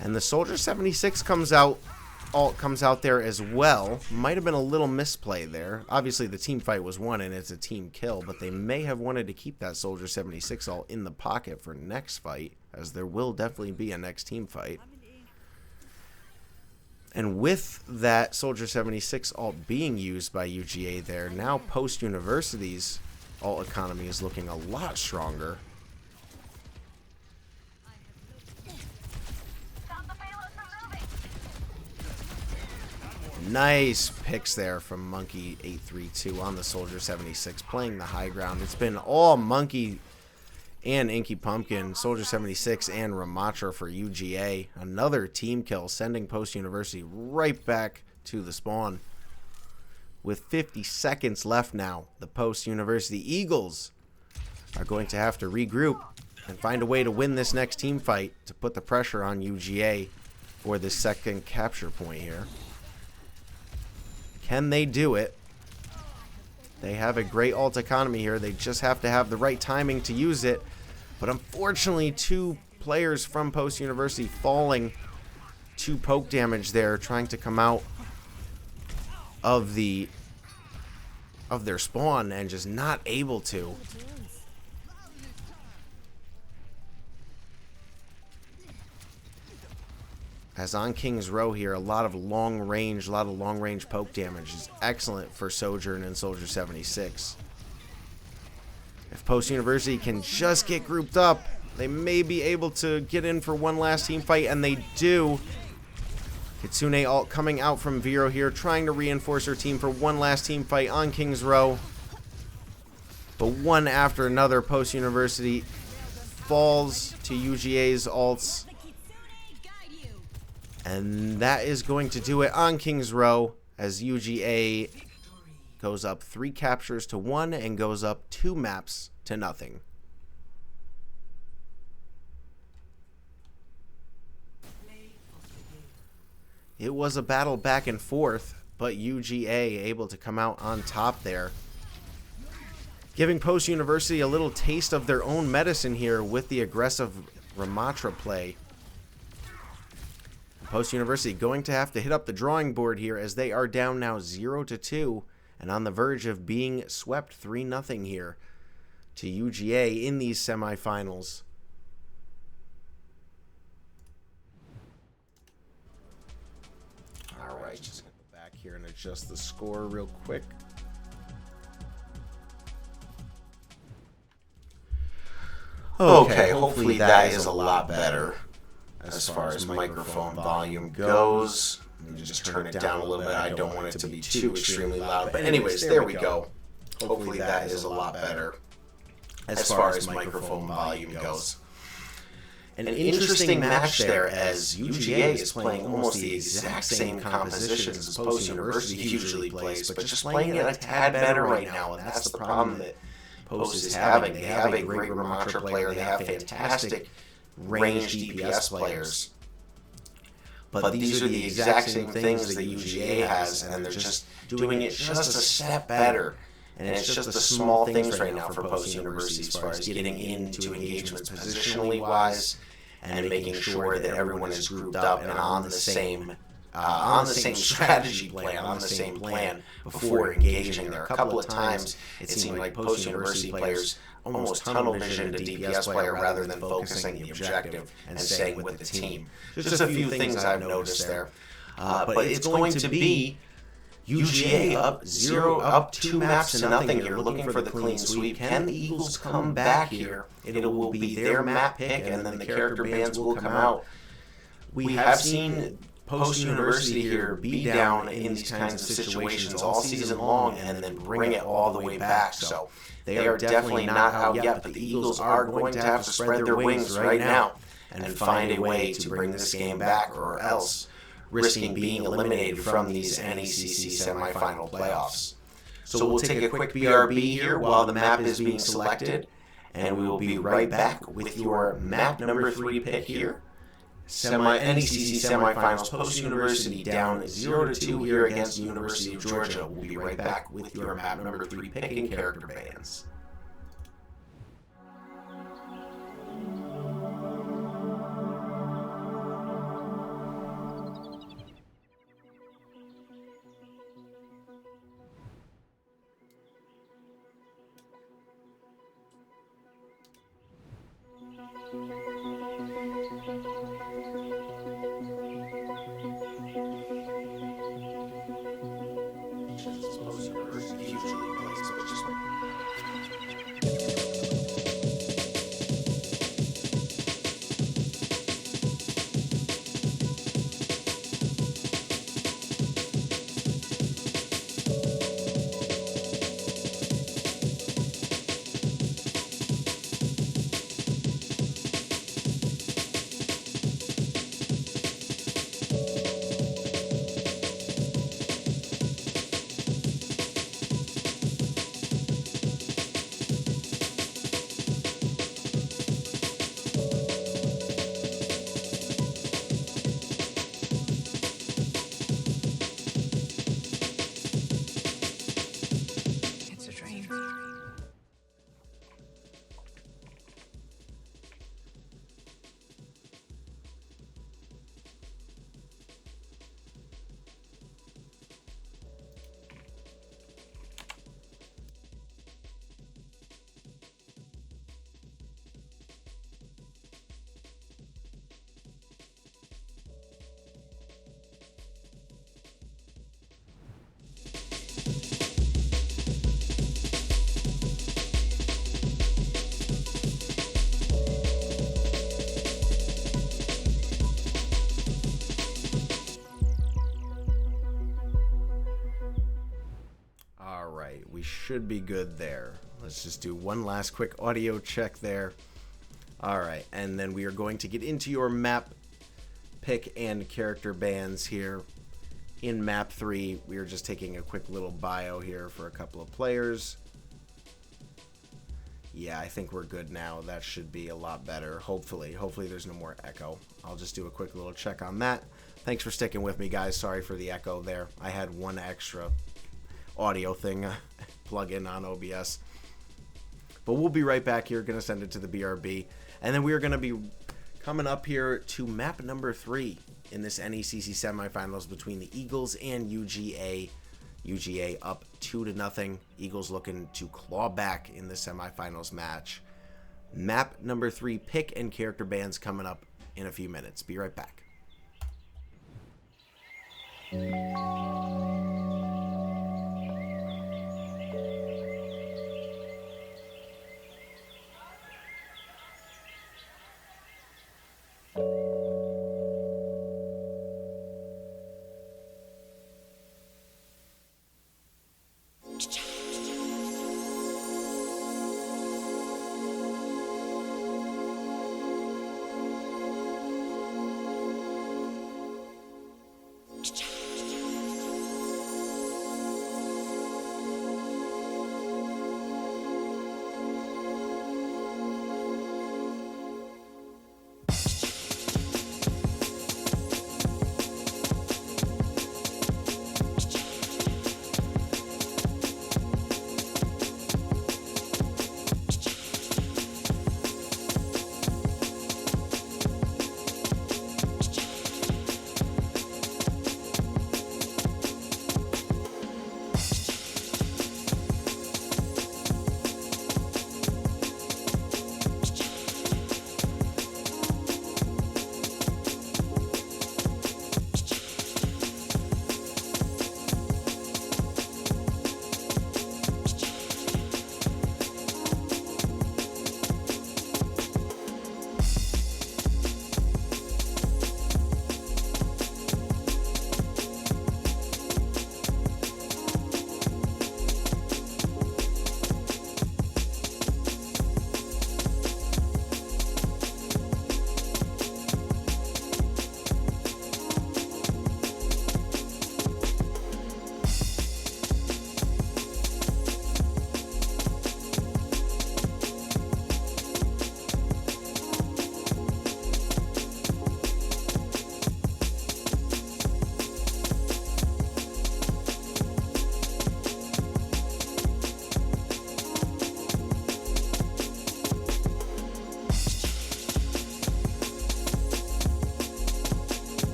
And the Soldier 76 comes out, ult comes out there as well. Might have been a little misplay there. Obviously the team fight was won and it's a team kill, but they may have wanted to keep that Soldier 76 ult in the pocket for next fight, as there will definitely be a next team fight. And with that Soldier 76 ult being used by UGA there, now Post University's ult economy is looking a lot stronger. Nice picks there from Monkey 832 on the Soldier 76, playing the high ground. It's been all Monkey and Inky Pumpkin, Soldier 76 and Ramatra for UGA. Another team kill, sending Post University right back to the spawn. With 50 seconds left now, the Post University Eagles are going to have to regroup and find a way to win this next team fight to put the pressure on UGA for this second capture point here. Can they do it? They have a great ult economy here. They just have to have the right timing to use it. But unfortunately, two players from Post University falling to poke damage there, trying to come out of their spawn and just not able to. As on King's Row here, a lot of long range poke damage is excellent for Sojourn and Soldier 76. If Post University can just get grouped up, they may be able to get in for one last team fight, and they do. Kitsune ult coming out from Vero here, trying to reinforce her team for one last team fight on King's Row. But one after another, Post University falls to UGA's ults. And that is going to do it on King's Row, as UGA goes up 3 captures to 1 and goes up 2 maps to nothing. It was a battle back and forth, but UGA able to come out on top there, giving Post University a little taste of their own medicine here with the aggressive Ramatra play. Post University going to have to hit up the drawing board here, as they are down now 0-2 and on the verge of being swept 3-0 here to UGA in these semifinals. All right, just going to go back here and adjust the score real quick. Okay, hopefully that is a lot better. As far as microphone volume goes, let me just turn it down a little bit. I don't want it to be too extremely loud. But anyways, there we go. Hopefully that is a lot better as far as microphone volume goes. An interesting match there, as UGA is playing almost the exact same compositions as Post University usually plays, but just playing it a tad better right now. And that's the problem that Post is having. They have a great Ramatra player. They have fantastic ranged DPS players, but these are the exact same things that UGA has, and they're just doing it just a step better. And it's just the small things right now for Post University, as far as getting into engagements positionally wise and making sure that everyone is grouped up and on the same strategy plan, on the same plan before engaging. There are a couple of times it seemed like Post University players almost tunnel visioned a DPS player rather than focusing the objective and staying with the team. Just a few things I've noticed there. But it's going to be UGA up 2 maps to nothing here, looking for the clean sweep. Can the Eagles come back here? It will be their map pick, and then the character bans will come out. We have seen Post University here be down in these kinds of situations all season long and then bring it all the way back. So they are definitely not out yet, but the Eagles are going to have to spread their wings right now and find a way to bring this game back, or else risking being eliminated from these NECC semifinal playoffs. So we'll take a quick BRB here while the map is being selected, and we will be right back with your map number 3 pick here. NECC semifinals, Post University down 0-2 here against University of Georgia. We'll be right back with your map number 3 pick and character bans. It's a dream. All right, we should be good there. Let's just do one last quick audio check there. All right, and then we are going to get into your map pick and character bans here. In map 3, we are just taking a quick little bio here for a couple of players. Yeah, I think we're good now. That should be a lot better. Hopefully there's no more echo. I'll just do a quick little check on that. Thanks for sticking with me, guys. Sorry for the echo there. I had one extra audio thing plug in on OBS. But we'll be right back here. Going to send it to the BRB. And then we are going to be coming up here to map number 3 in this NECC semifinals between the Eagles and UGA. UGA up 2-0. Eagles looking to claw back in the semifinals match. Map number 3 pick and character bans coming up in a few minutes. Be right back.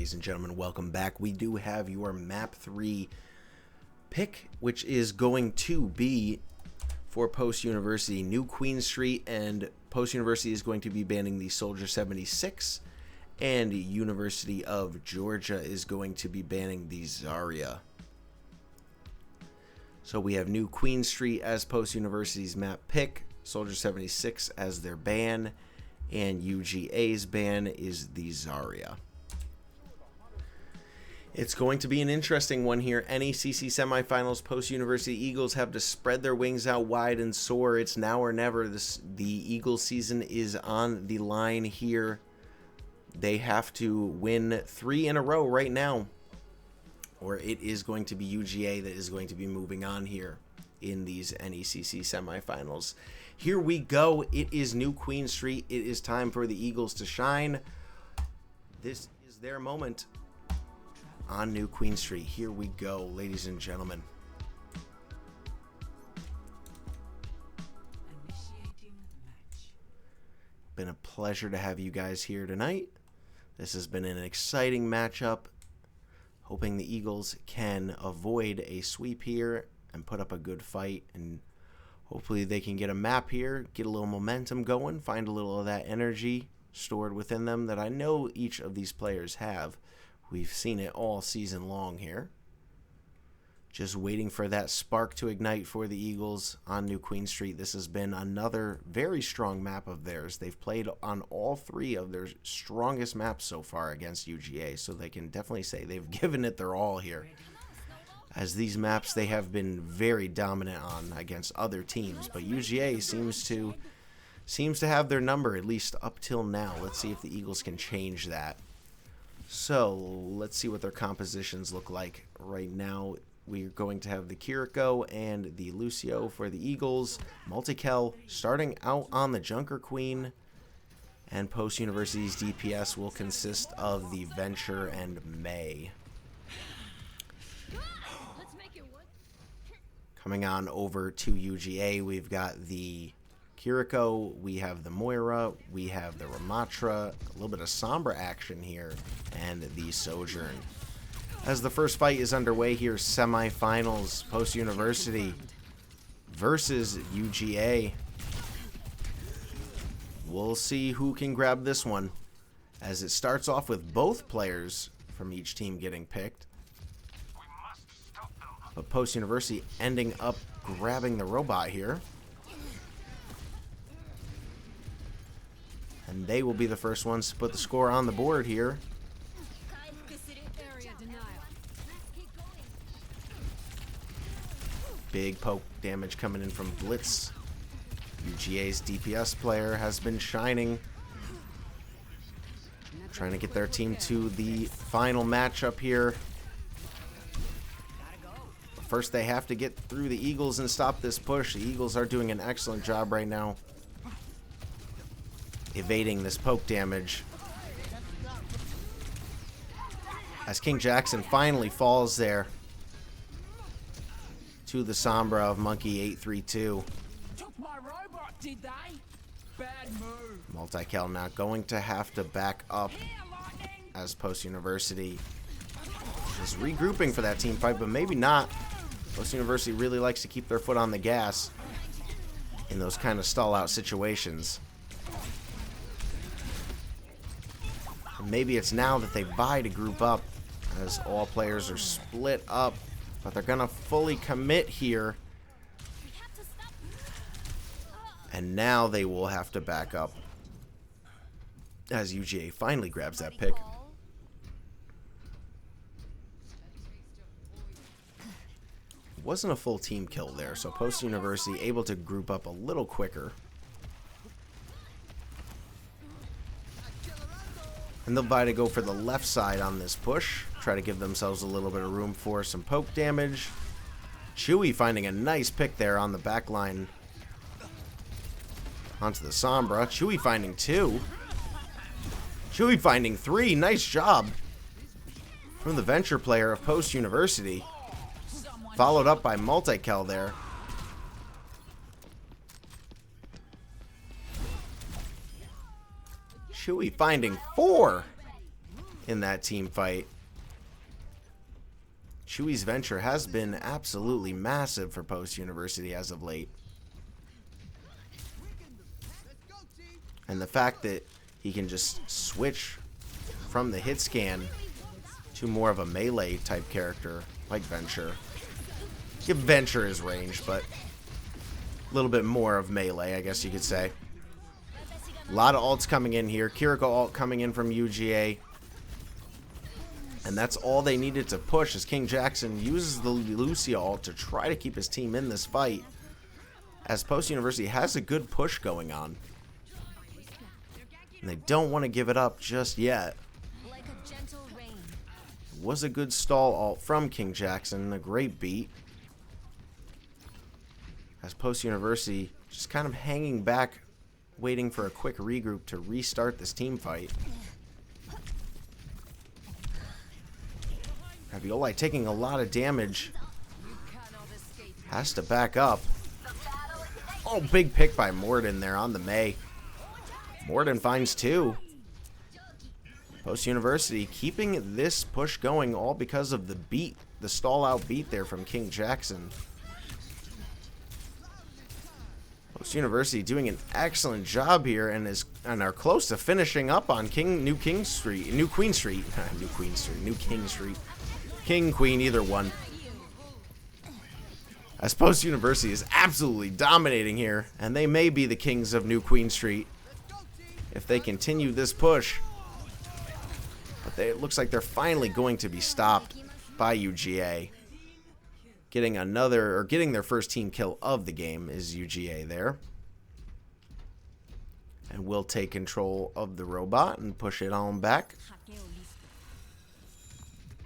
ladies and gentlemen, welcome back. We do have your map 3 pick, which is going to be for Post University New Queen Street, and Post University is going to be banning the Soldier 76, and University of Georgia is going to be banning the Zarya. So we have New Queen Street as Post University's map pick, Soldier 76 as their ban, and UGA's ban is the Zarya. It's going to be an interesting one here. NECC semifinals, Post-University Eagles have to spread their wings out wide and soar. It's now or never. The Eagles season is on the line here. They have to win 3 in a row right now, or it is going to be UGA that is going to be moving on here in these NECC semifinals. Here we go. It is New Queen Street. It is time for the Eagles to shine. This is their moment on New Queen Street. Here we go, ladies and gentlemen. Initiating match. Been a pleasure to have you guys here tonight. This has been an exciting matchup. Hoping the Eagles can avoid a sweep here and put up a good fight, and hopefully they can get a map here, get a little momentum going, find a little of that energy stored within them that I know each of these players have. We've seen it all season long here. Just waiting for that spark to ignite for the Eagles on New Queen Street. This has been another very strong map of theirs. They've played on all 3 of their strongest maps so far against UGA, so they can definitely say they've given it their all here. As these maps they have been very dominant on against other teams, but UGA seems to have their number, at least up till now. Let's see if the Eagles can change that. So let's see what their compositions look like right now. We're going to have the Kiriko and the Lucio for the Eagles. Multikel starting out on the Junker Queen. And Post University's DPS will consist of the Venture and May. Coming on over to UGA, we've got the Kiriko, we have the Moira, we have the Ramatra, a little bit of Sombra action here, and the Sojourn. As the first fight is underway here, semifinals, Post University versus UGA. We'll see who can grab this one, as it starts off with both players from each team getting picked. But Post University ending up grabbing the robot here. And they will be the first ones to put the score on the board here. Big poke damage coming in from Blitz. UGA's DPS player has been shining. Trying to get their team to the final matchup here. But first they have to get through the Eagles and stop this push. The Eagles are doing an excellent job right now, evading this poke damage. As KingJackson finally falls there to the Sombra of Monkey 832. Took my robot, did they? Bad move. Multikel not going to have to back up as Post University is regrouping for that team fight, but maybe not. Post University really likes to keep their foot on the gas in those kind of stall out situations. Maybe it's now that they buy to group up, as all players are split up, but they're gonna fully commit here, and now they will have to back up as UGA finally grabs that pick. Wasn't a full team kill there, so Post University able to group up a little quicker. And they'll buy to go for the left side on this push. Try to give themselves a little bit of room for some poke damage. Chewy finding a nice pick there on the back line. Onto the Sombra. Chewy finding 2. Chewy finding 3. Nice job from the Venture player of Post University. Followed up by Multikel there. Chewy finding 4. in that team fight. Chewy's venture has been absolutely massive for Post University as of late. And the fact that he can just switch from the hit scan to more of a melee type character like Venture. Give Venture his range, but a little bit more of melee, I guess you could say. A lot of ults coming in here. Kiriko ult coming in from UGA. And that's all they needed to push as KingJackson uses the Lucia ult to try to keep his team in this fight. As Post University has a good push going on. And they don't want to give it up just yet. Like a gentle rain. Was a good stall ult from KingJackson. A great beat. As Post University just kind of hanging back, waiting for a quick regroup to restart this team fight. Ravioli taking a lot of damage. Has to back up. Oh, big pick by Moridin there on the Mei. Moridin finds 2. Post University keeping this push going all because of the beat, the stall out beat there from KingJackson. Post University doing an excellent job here and are close to finishing up on New King Street. King, Queen, either one. As Post University is absolutely dominating here, and they may be the kings of New Queen Street if they continue this push. But it looks like they're finally going to be stopped by UGA. Getting their first team kill of the game is UGA there. And we'll take control of the robot and push it on back.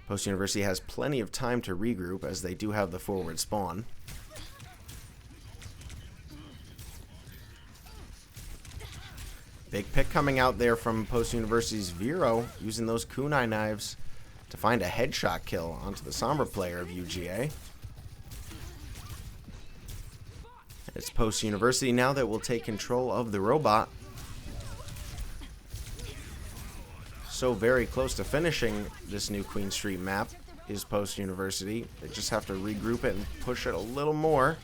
Post University has plenty of time to regroup as they do have the forward spawn. Big pick coming out there from Post University's Vero, using those kunai knives to find a headshot kill onto the Sombra player of UGA. It's Post University now that will take control of the robot. So very close to finishing this New Queen Street map is Post University. They just have to regroup it and push it a little more.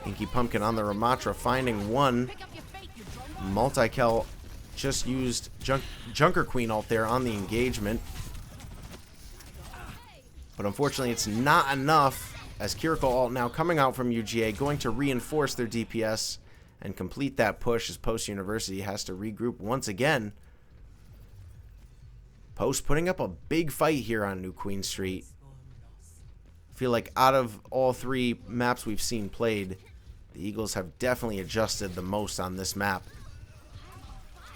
Inky Pumpkin on the Ramatra finding one. Multikel just used Junker Queen ult there on the engagement. But unfortunately it's not enough, as Kiriko ult now coming out from UGA, going to reinforce their DPS and complete that push as Post University has to regroup once again. Post putting up a big fight here on New Queen Street. I feel like out of all 3 maps we've seen played, the Eagles have definitely adjusted the most on this map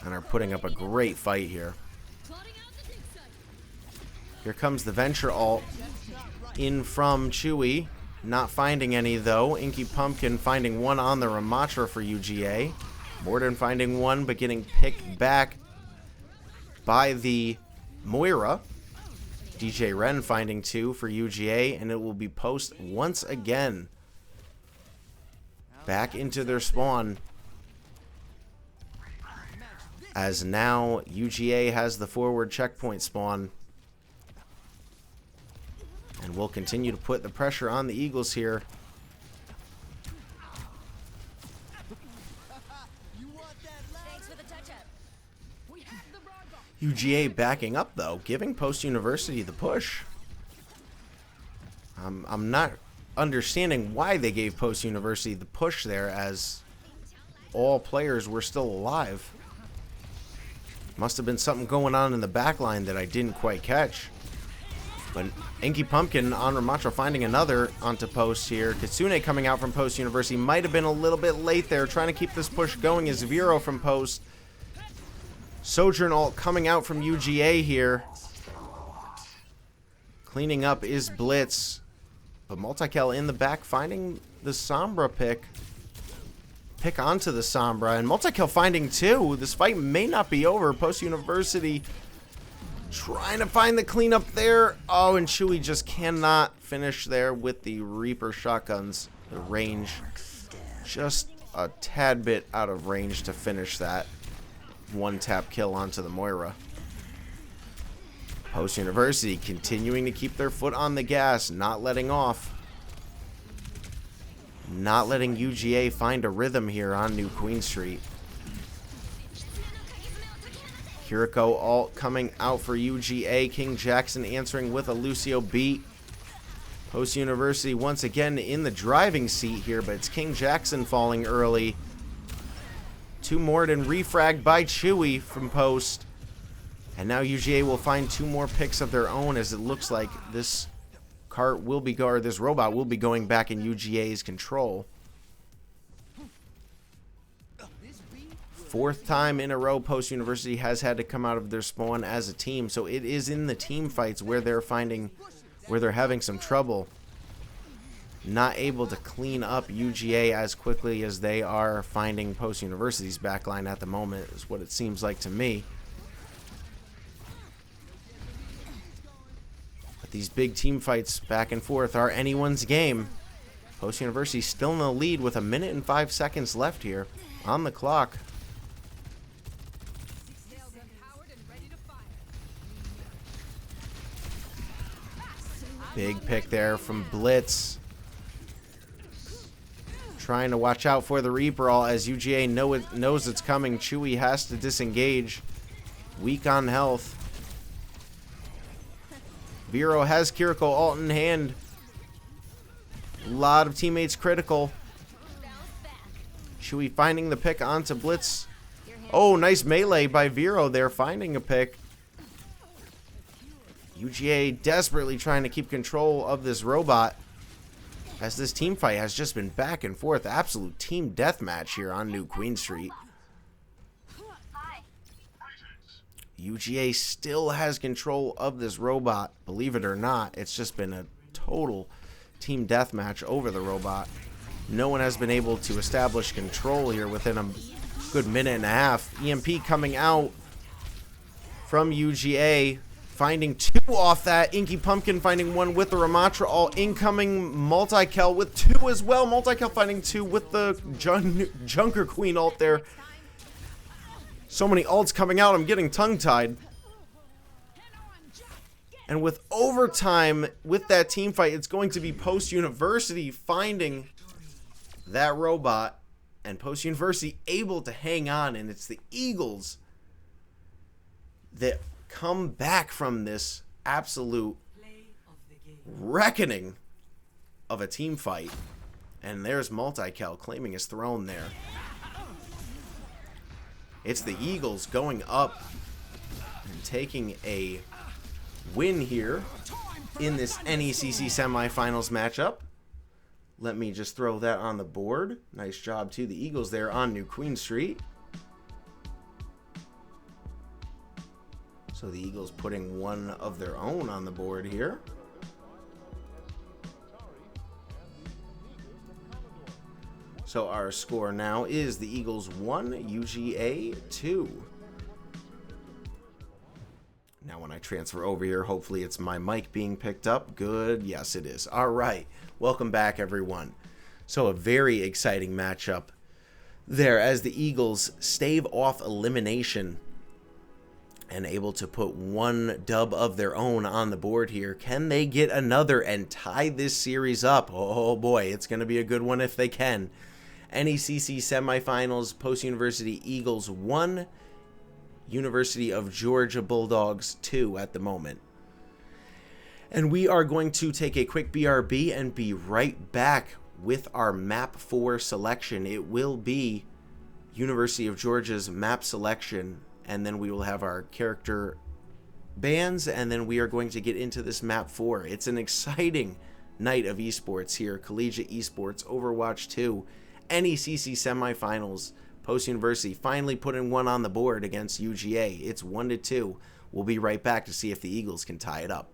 and are putting up a great fight here. Here comes the Venture ult in from Chewy. Not finding any though. Inky Pumpkin finding one on the Ramatra for UGA. Moridin finding one but getting picked back by the Moira. DJ Ren finding 2 for UGA, and it will be Post once again back into their spawn, as now UGA has the forward checkpoint spawn, and we'll continue to put the pressure on the Eagles here. UGA backing up though, giving Post University the push. I'm not understanding why they gave Post University the push there, as all players were still alive. Must have been something going on in the back line that I didn't quite catch. But Inky Pumpkin on Ramatra finding another onto Post here. Kitsune coming out from Post University might have been a little bit late there, trying to keep this push going as Vero from Post. Sojourn ult coming out from UGA here. Cleaning up is Blitz. But Multikel in the back finding the Sombra pick. Pick onto the Sombra. And Multikel finding 2. This fight may not be over. Post University trying to find the cleanup there. Oh, and Chewy just cannot finish there with the Reaper shotguns. The range. Just a tad bit out of range to finish that. One tap kill onto the Moira. Post University continuing to keep their foot on the gas, not letting off. Not letting UGA find a rhythm here on New Queen Street. Kiriko ult coming out for UGA. KingJackson answering with a Lucio beat. Post University once again in the driving seat here, but it's KingJackson falling early. Two Moridin refragged by Chewy from Post. And now UGA will find two more picks of their own, as it looks like this cart will be, or this robot will be going back in UGA's control. Fourth time in a row Post University has had to come out of their spawn as a team, so it is in the team fights where they're having some trouble. Not able to clean up UGA as quickly as they are finding Post University's backline at the moment, is what it seems like to me. But these big team fights back and forth are anyone's game. Post University still in the lead with 1 minute and 5 seconds left here on the clock. Big pick there from Blitz. Trying to watch out for the Reaper all as UGA knows it's coming. Chewy has to disengage. Weak on health. Vero has Kiriko ult in hand. A lot of teammates critical. Chewy finding the pick onto Blitz. Oh, nice melee by Vero there, finding a pick. UGA desperately trying to keep control of this robot, as this team fight has just been back and forth. Absolute team deathmatch here on New Queen Street. UGA still has control of this robot, believe it or not. It's just been a total team deathmatch over the robot. No one has been able to establish control here within a good minute and a half. EMP coming out from UGA. Finding two off that. Inky Pumpkin finding one with the Ramatra ult. Incoming Multikel with two as well. Multikel finding two with the Junker Queen ult there. So many ults coming out, I'm getting tongue-tied. And with overtime with that team fight, it's going to be Post University finding that robot. And Post University able to hang on. And it's the Eagles that come back from this absolute reckoning of a team fight. And there's Multikel claiming his throne there. It's the Eagles going up and taking a win here in this NECC semifinals matchup. Let me just throw that on the board. Nice job to the Eagles there on New Queen Street. So the Eagles putting one of their own on the board here. So our score now is the Eagles 1, UGA 2. Now when I transfer over here, hopefully it's my mic being picked up. Good. Yes, it is. All right. Welcome back, everyone. So a very exciting matchup there as the Eagles stave off elimination and able to put one dub of their own on the board here. Can they get another and tie this series up? Oh boy, it's going to be a good one if they can. NECC semifinals, Post University Eagles 1, University of Georgia Bulldogs 2 at the moment. And we are going to take a quick BRB and be right back with our map 4 selection. It will be University of Georgia's map selection, and then we will have our character bands, and then we are going to get into this map 4. It's an exciting night of esports here. Collegiate esports, Overwatch 2, NECC semifinals. Post University finally putting one on the board against UGA. It's 1-2. We'll be right back to see if the Eagles can tie it up.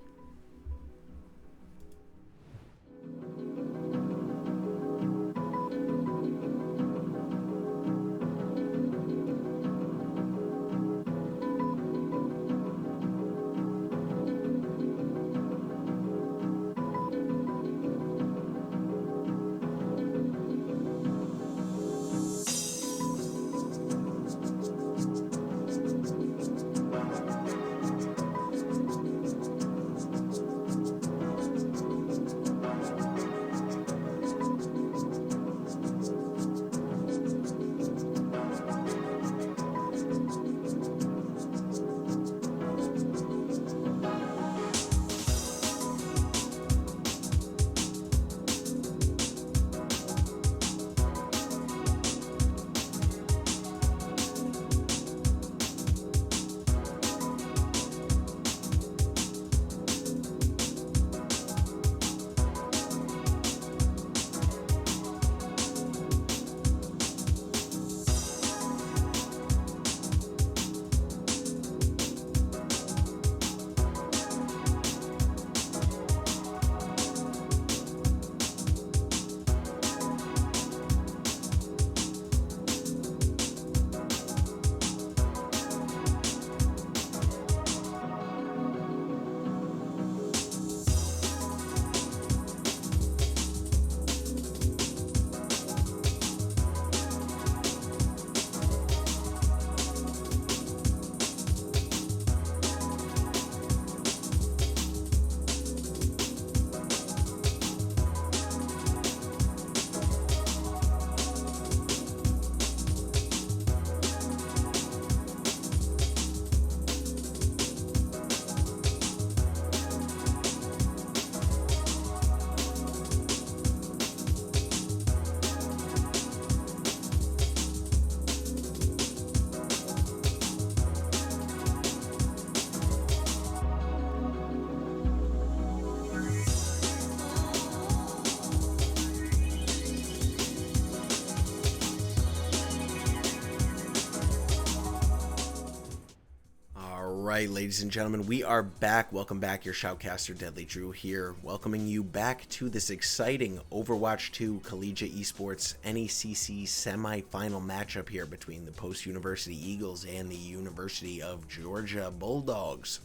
right, ladies and gentlemen, we are back. Welcome back, your Shoutcaster DeadlyDrew here, welcoming you back to this exciting Overwatch 2 Collegiate Esports NECC semi-final matchup here between the Post-University Eagles and the University of Georgia Bulldogs.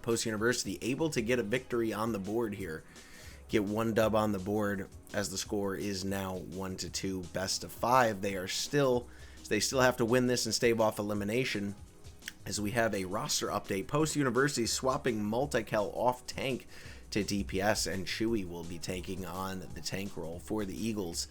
Post-University able to get a victory on the board here, get one dub on the board as the score is now 1-2, best of 5. They still have to win this and stave off elimination. As we have a roster update, Post-University swapping Multikel off tank to DPS, and Chewy will be taking on the tank role for the Eagles.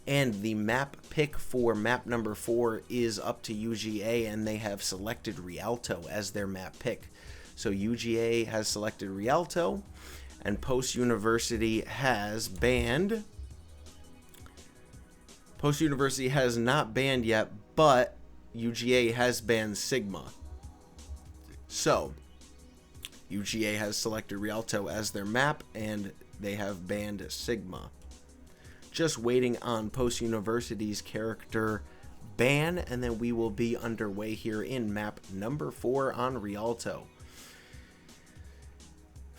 And the map pick for map number 4 is up to UGA, and they have selected Rialto as their map pick. So UGA has selected Rialto, and Post-University has banned... Post-University has not banned yet, but UGA has banned Sigma. So, UGA has selected Rialto as their map, and they have banned Sigma. Just waiting on Post-University's character ban, and then we will be underway here in map number 4 on Rialto.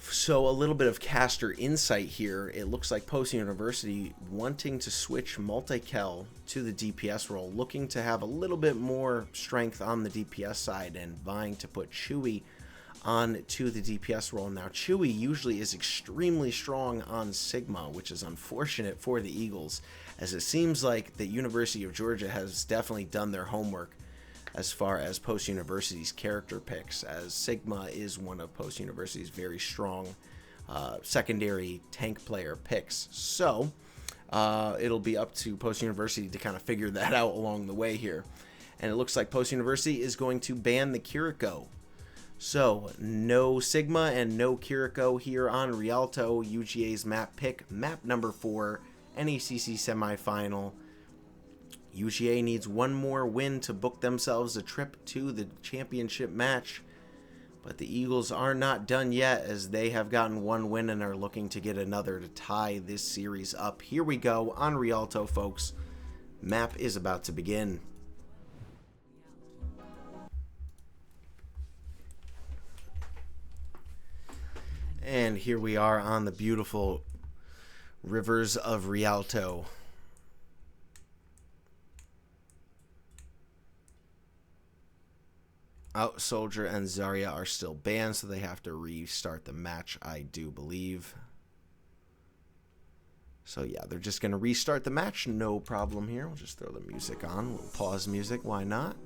So a little bit of caster insight here. It looks like Post-University wanting to switch Multikel to the DPS role, looking to have a little bit more strength on the DPS side and vying to put Chewy on to the DPS role. Now Chewy usually is extremely strong on Sigma, which is unfortunate for the Eagles, as it seems like the University of Georgia has definitely done their homework as far as Post-University's character picks, as Sigma is one of Post-University's very strong secondary tank player picks. So it'll be up to Post-University to kind of figure that out along the way here. And it looks like Post-University is going to ban the Kiriko. So no Sigma and no Kiriko here on Rialto. UGA's map pick, map number 4, NECC semifinal. UGA needs one more win to book themselves a trip to the championship match. But the Eagles are not done yet, as they have gotten one win and are looking to get another to tie this series up. Here we go on Rialto, folks. Map is about to begin. And here we are on the beautiful rivers of Rialto. Out Soldier and Zarya are still banned, so they have to restart the match, I do believe. So yeah, they're just going to restart the match. No problem here. We'll just throw the music on. We'll pause music. Why not?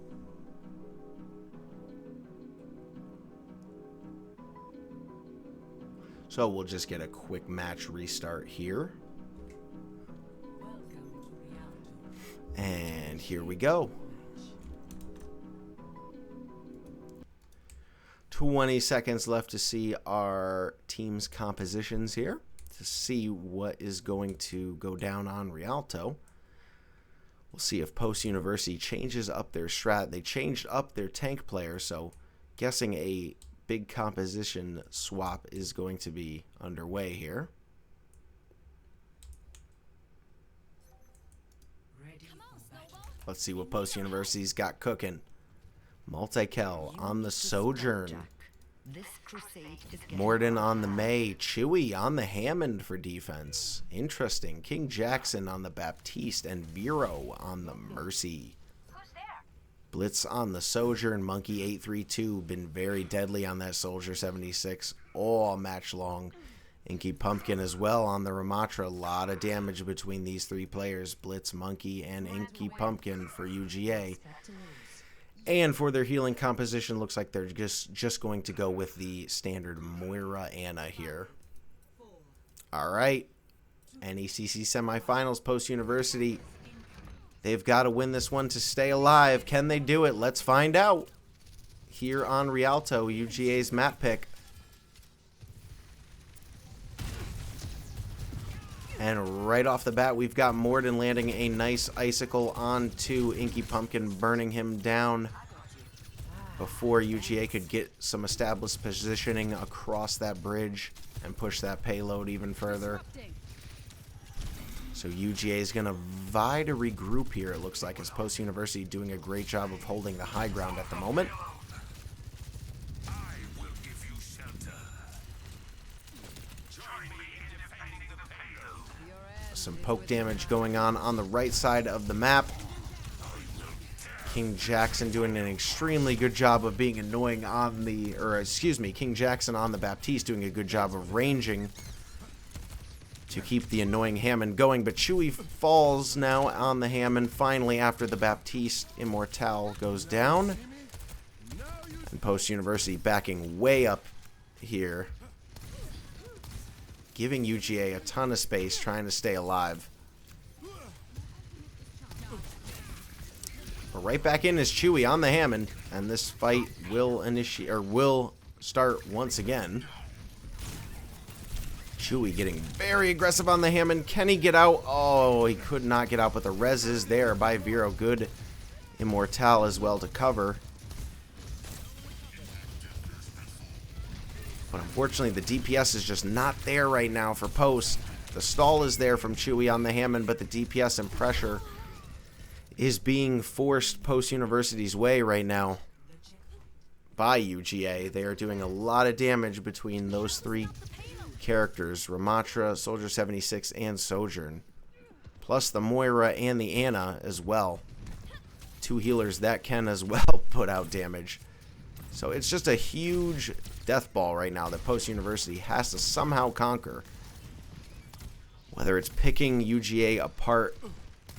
So we'll just get a quick match restart here. And here we go. 20 seconds left to see our team's compositions here, to see what is going to go down on Rialto. We'll see if Post-University changes up their strat. They changed up their tank player, so guessing a big composition swap is going to be underway here. Let's see what Post-University's got cooking. Multikel on the Sojourn. Moridin on the May. Chewy on the Hammond for defense. Interesting. KingJackson on the Baptiste and Vero on the Mercy. Blitz on the Sojourn. Monkey 832 been very deadly on that Soldier 76 all match long. Inky Pumpkin as well on the Ramatra. A lot of damage between these three players. Blitz, Monkey, and Inky Pumpkin for UGA. And for their healing composition, looks like they're just going to go with the standard Moira Anna here. All right. NECC semifinals, Post-University. They've got to win this one to stay alive. Can they do it? Let's find out. Here on Rialto, UGA's map pick. And right off the bat, we've got Moridin landing a nice icicle onto Inky Pumpkin, burning him down before UGA could get some established positioning across that bridge and push that payload even further. So UGA is going to vie to regroup here, it looks like, as Post-University doing a great job of holding the high ground at the moment. Some poke damage going on the right side of the map. KingJackson doing an extremely good job of being annoying on the, KingJackson on the Baptiste doing a good job of ranging to keep the annoying Hammond going. But Chewy falls now on the Hammond finally after the Baptiste Immortal goes down. And Post University backing way up here, giving UGA a ton of space, trying to stay alive. But right back in is Chewy on the Hammond, and this fight will start once again. Chewy getting very aggressive on the Hammond. Can he get out? Oh, he could not get out, but the res is there by Vero. Good Immortal as well to cover. But unfortunately, the DPS is just not there right now for Post. The stall is there from Chewy on the Hammond, but the DPS and pressure is being forced Post University's way right now by UGA. They are doing a lot of damage between those three characters, Ramatra, Soldier 76, and Sojourn. Plus the Moira and the Anna as well. Two healers that can as well put out damage. So it's just a huge death ball right now that Post University has to somehow conquer. Whether it's picking UGA apart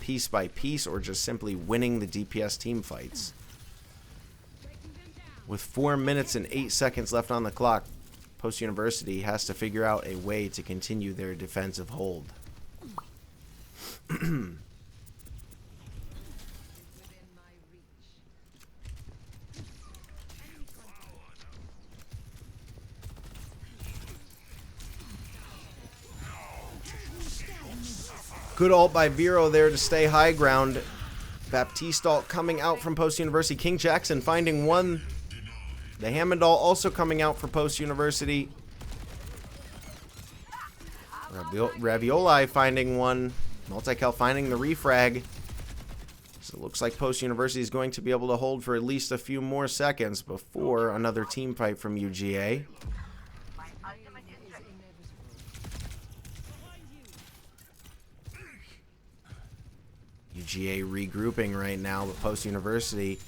piece by piece or just simply winning the DPS team fights. With 4 minutes and 8 seconds left on the clock, Post University has to figure out a way to continue their defensive hold. Good ult by Vero there to stay high ground. Baptiste ult coming out from Post University. KingJackson finding one. The Hammond ult also coming out for Post University. Ravioli finding one. Multikel finding the refrag. So it looks like Post University is going to be able to hold for at least a few more seconds before another team fight from UGA. UGA regrouping right now, but Post University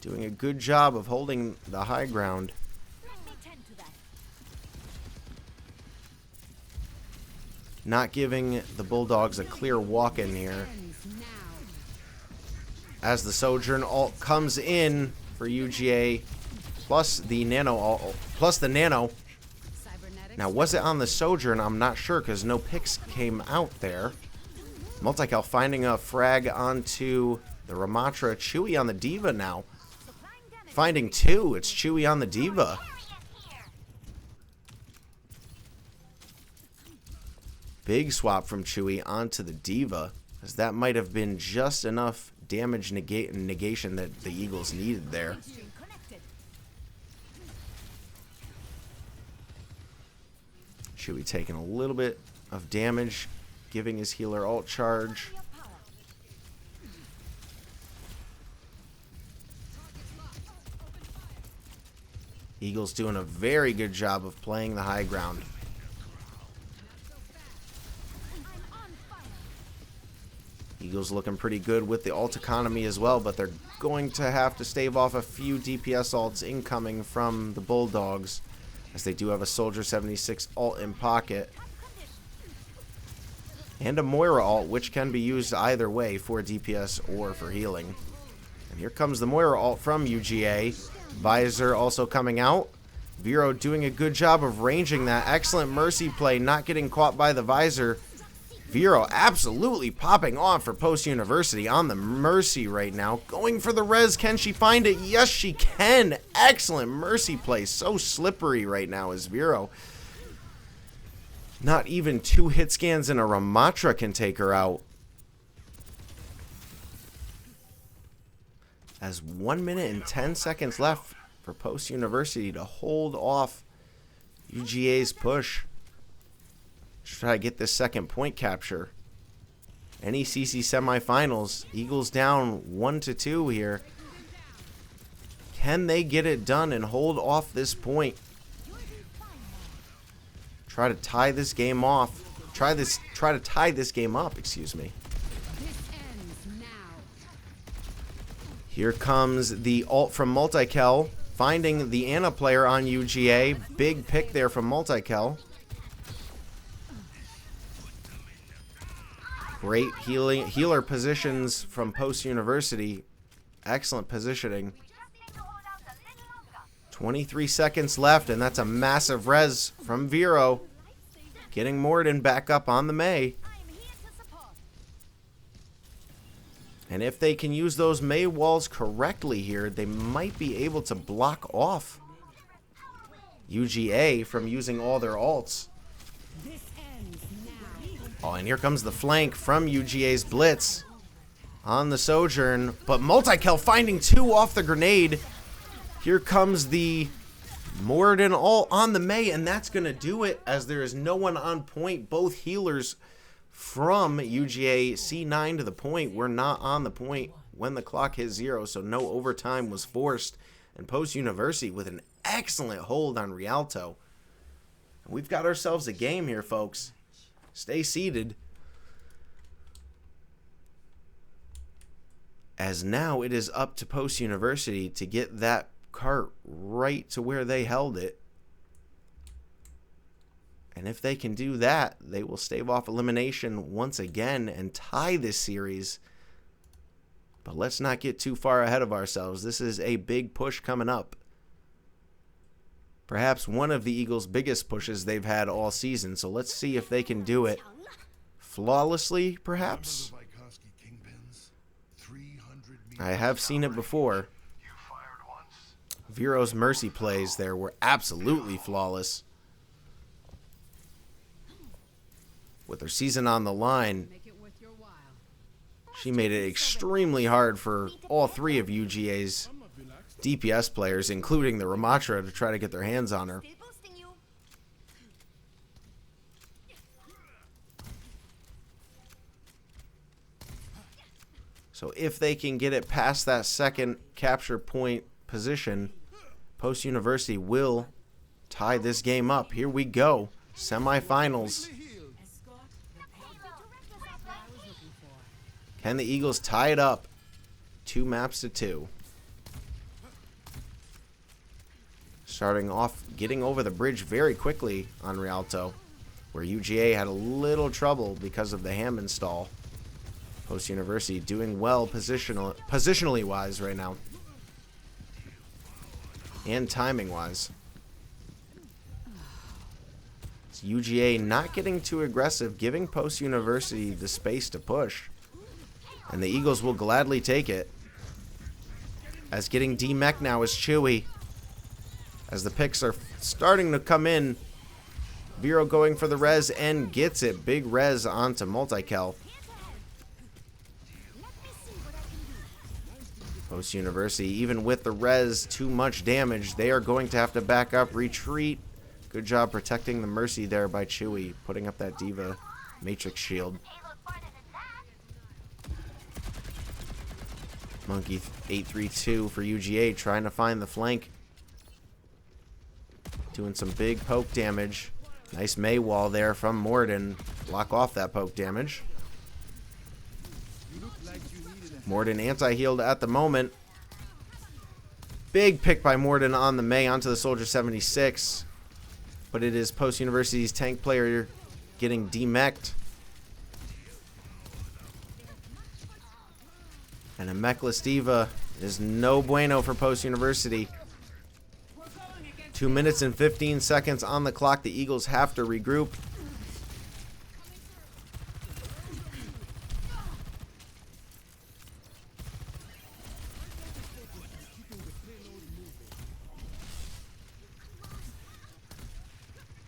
doing a good job of holding the high ground. Not giving the Bulldogs a clear walk in here. As the Sojourn ult comes in for UGA, plus the Nano ult, plus the Nano. Now, was it on the Sojourn? I'm not sure because no picks came out there. Multikel finding a frag onto the Ramatra. Chewy on the Diva now. Finding two. It's Chewy on the Diva. Big swap from Chewy onto the Diva, as that might have been just enough damage negation that the Eagles needed there. Chewy taking a little bit of damage, giving his healer ult charge. Eagles doing a very good job of playing the high ground. Eagles looking pretty good with the ult economy as well, but they're going to have to stave off a few DPS ults incoming from the Bulldogs, as they do have a Soldier 76 ult in pocket. And a Moira ult, which can be used either way for DPS or for healing. And here comes the Moira ult from UGA. Visor also coming out. Vero doing a good job of ranging that. Excellent Mercy play, not getting caught by the Visor. Vero absolutely popping off for Post University on the Mercy right now. Going for the res. Can she find it? Yes, she can. Excellent Mercy play. So slippery right now is Vero. Not even 2 hit scans and a Ramatra can take her out. As 1 minute and 10 seconds left for Post University to hold off UGA's push. Try to get this second point capture. NECC semifinals. Eagles down 1-2 here. Can they get it done and hold off this point? Try to tie this game off. try to tie this game up, excuse me. This ends now. Here comes the ult from Multikel, finding the Ana player on UGA. Big pick there from Multikel. Great healer positions from Post University. Excellent positioning. 23 seconds left, and that's a massive res from Vero. Getting Moridin back up on the Mei. And if they can use those Mei walls correctly here, they might be able to block off UGA from using all their ults. This ends now. Oh, and here comes the flank from UGA's Blitz on the Sojourn. But Multikel finding 2 off the grenade. Here comes the Moridin ult on the Mei, and that's going to do it as there is no one on point. Both healers from UGA C9 to the point were not on the point when the clock hit 0, so no overtime was forced. And Post University with an excellent hold on Rialto. We've got ourselves a game here, folks. Stay seated. As now it is up to Post University to get that cart right to where they held it. And if they can do that, they will stave off elimination once again and tie this series. But let's not get too far ahead of ourselves. This is a big push coming up. Perhaps one of the Eagles' biggest pushes they've had all season. So let's see if they can do it flawlessly, perhaps. I have seen it before. Vero's Mercy plays there were absolutely flawless. With her season on the line, Make it worth your while. she made it extremely hard for all 3 of UGA's DPS players, including the Ramatra, to try to get their hands on her. So if they can get it past that second capture point position, Post University will tie this game up. Here we go. Semifinals. Can the Eagles tie it up? 2 maps to 2. Starting off, getting over the bridge very quickly on Rialto, where UGA had a little trouble because of the ham install. Post University doing well positionally wise right now. And timing wise. It's UGA not getting too aggressive, giving Post University the space to push. And the Eagles will gladly take it. As getting D-Mech now is Chewy. As the picks are starting to come in. Vero going for the res and gets it. Big res onto Multikel. Post University, even with the res, too much damage. They are going to have to back up, retreat. Good job protecting the Mercy there by Chewy, putting up that Diva Matrix shield. Monkey 832 for UGA, trying to find the flank. Doing some big poke damage. Nice Mei wall there from Moridin. Block off that poke damage. Moridin anti-healed at the moment. Big pick by Moridin on the Mei onto the Soldier 76. But it is Post University's tank player getting demeched. And a mechless Diva is no bueno for Post University. 2 minutes and 15 seconds on the clock. The Eagles have to regroup.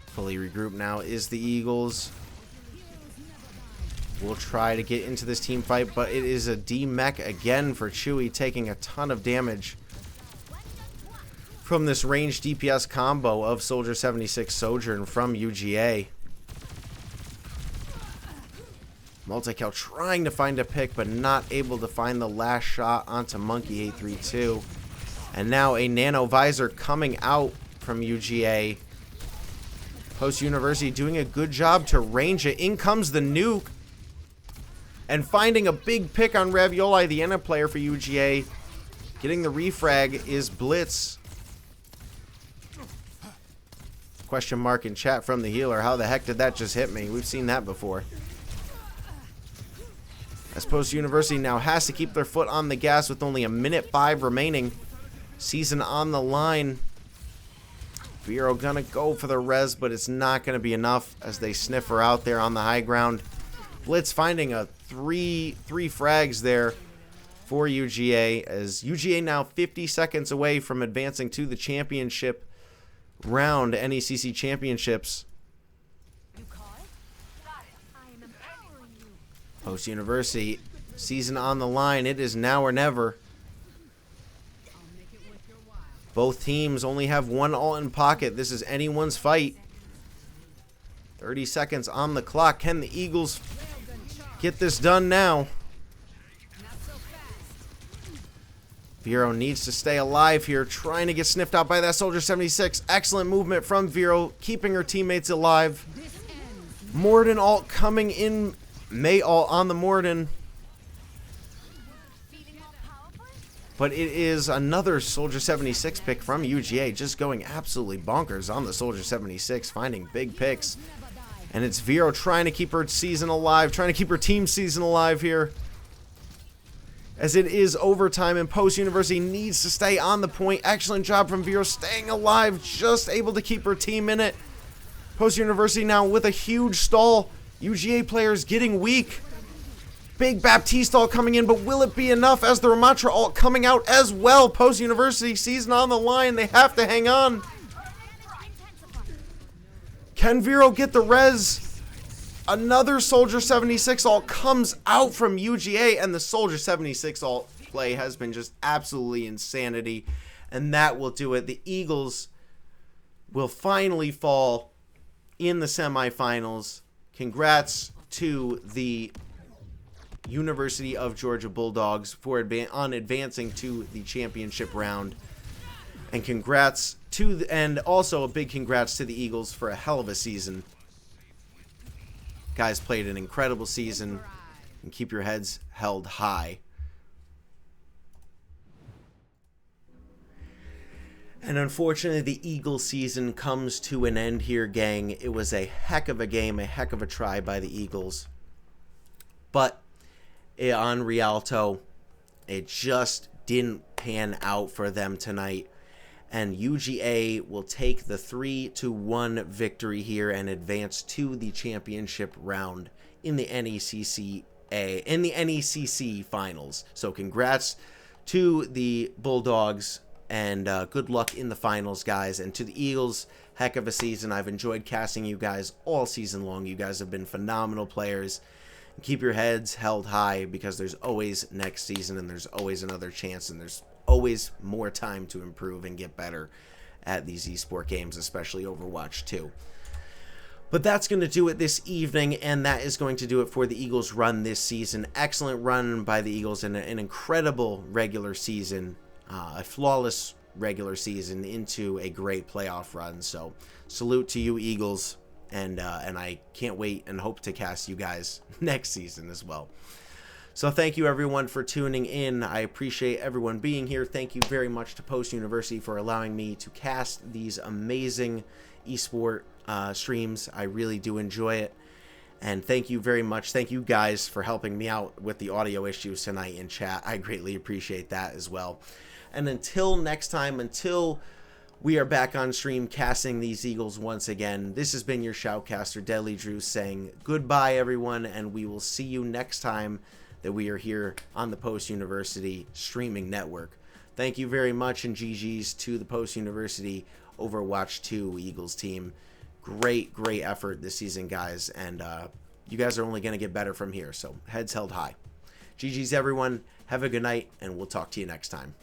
Fully regrouped now is the Eagles. We'll try to get into this team fight, but it is a D-Mech again for Chewy, taking a ton of damage from this ranged DPS combo of Soldier 76 Sojourn from UGA. Multikel trying to find a pick, but not able to find the last shot onto Monkey 832. And now a Nano Visor coming out from UGA. Post University doing a good job to range it. In comes the nuke. And finding a big pick on Ravioli, the Enna player for UGA. Getting the refrag is Blitz. Question mark in chat from the healer. How the heck did that just hit me? We've seen that before. As Post University now has to keep their foot on the gas with only 1:05 remaining. Season on the line. Vero gonna go for the res, but it's not gonna be enough as they sniff her out there on the high ground. Blitz finding a three frags there for UGA, as UGA now 50 seconds away from advancing to the championship round, NECC championships. Post University, season on the line. It is now or never. Both teams only have one ult in pocket. This is anyone's fight. 30 seconds on the clock. Can the Eagles get this done now? Vero needs to stay alive here, trying to get sniffed out by that Soldier 76. Excellent movement from Vero, keeping her teammates alive. Moridin ult coming in. May ult on the Moridin. But it is another Soldier 76 pick from UGA, just going absolutely bonkers on the Soldier 76, finding big picks. And it's Vero trying to keep her season alive, trying to keep her team season alive here. As it is overtime and Post University needs to stay on the point. Excellent job from Vero staying alive, just able to keep her team in it. Post University now with a huge stall. UGA players getting weak. Big Baptiste ult coming in, but will it be enough as the Ramatra ult coming out as well? Post University season on the line. They have to hang on. Can Vero get the res? Another Soldier 76 ult comes out from UGA, and the Soldier 76 ult play has been just absolutely insanity. And that will do it. The Eagles will finally fall in the semifinals. Congrats to the University of Georgia Bulldogs for advancing to the championship round. And congrats to and also a big congrats to the Eagles for a hell of a season. Guys played an incredible season, and keep your heads held high. And unfortunately, the Eagle season comes to an end here, gang. It was a heck of a game, a heck of a try by the Eagles. But on Rialto, it just didn't pan out for them tonight. And UGA will take the 3-1 victory here and advance to the championship round in the NECC finals. So congrats to the Bulldogs. And good luck in the finals, guys. And to the Eagles, heck of a season. I've enjoyed casting you guys all season long. You guys have been phenomenal players. Keep your heads held high because there's always next season and there's always another chance and there's always more time to improve and get better at these esport games, especially Overwatch 2. But that's going to do it this evening, and that is going to do it for the Eagles run this season. Excellent run by the Eagles and an incredible regular season. A flawless regular season into a great playoff run. So salute to you, Eagles, and I can't wait and hope to cast you guys next season as well. So thank you everyone for tuning in. I appreciate everyone being here. Thank you very much to Post University for allowing me to cast these amazing esport streams. I really do enjoy it. And thank you very much. Thank you guys for helping me out with the audio issues tonight in chat. I greatly appreciate that as well. And until next time, until we are back on stream casting these Eagles once again, this has been your Shoutcaster, DeadlyDrew, saying goodbye, everyone, and we will see you next time that we are here on the Post University streaming network. Thank you very much, and GG's to the Post University Overwatch 2 Eagles team. Great effort this season, guys, and you guys are only going to get better from here, so heads held high. GG's, everyone. Have a good night, and we'll talk to you next time.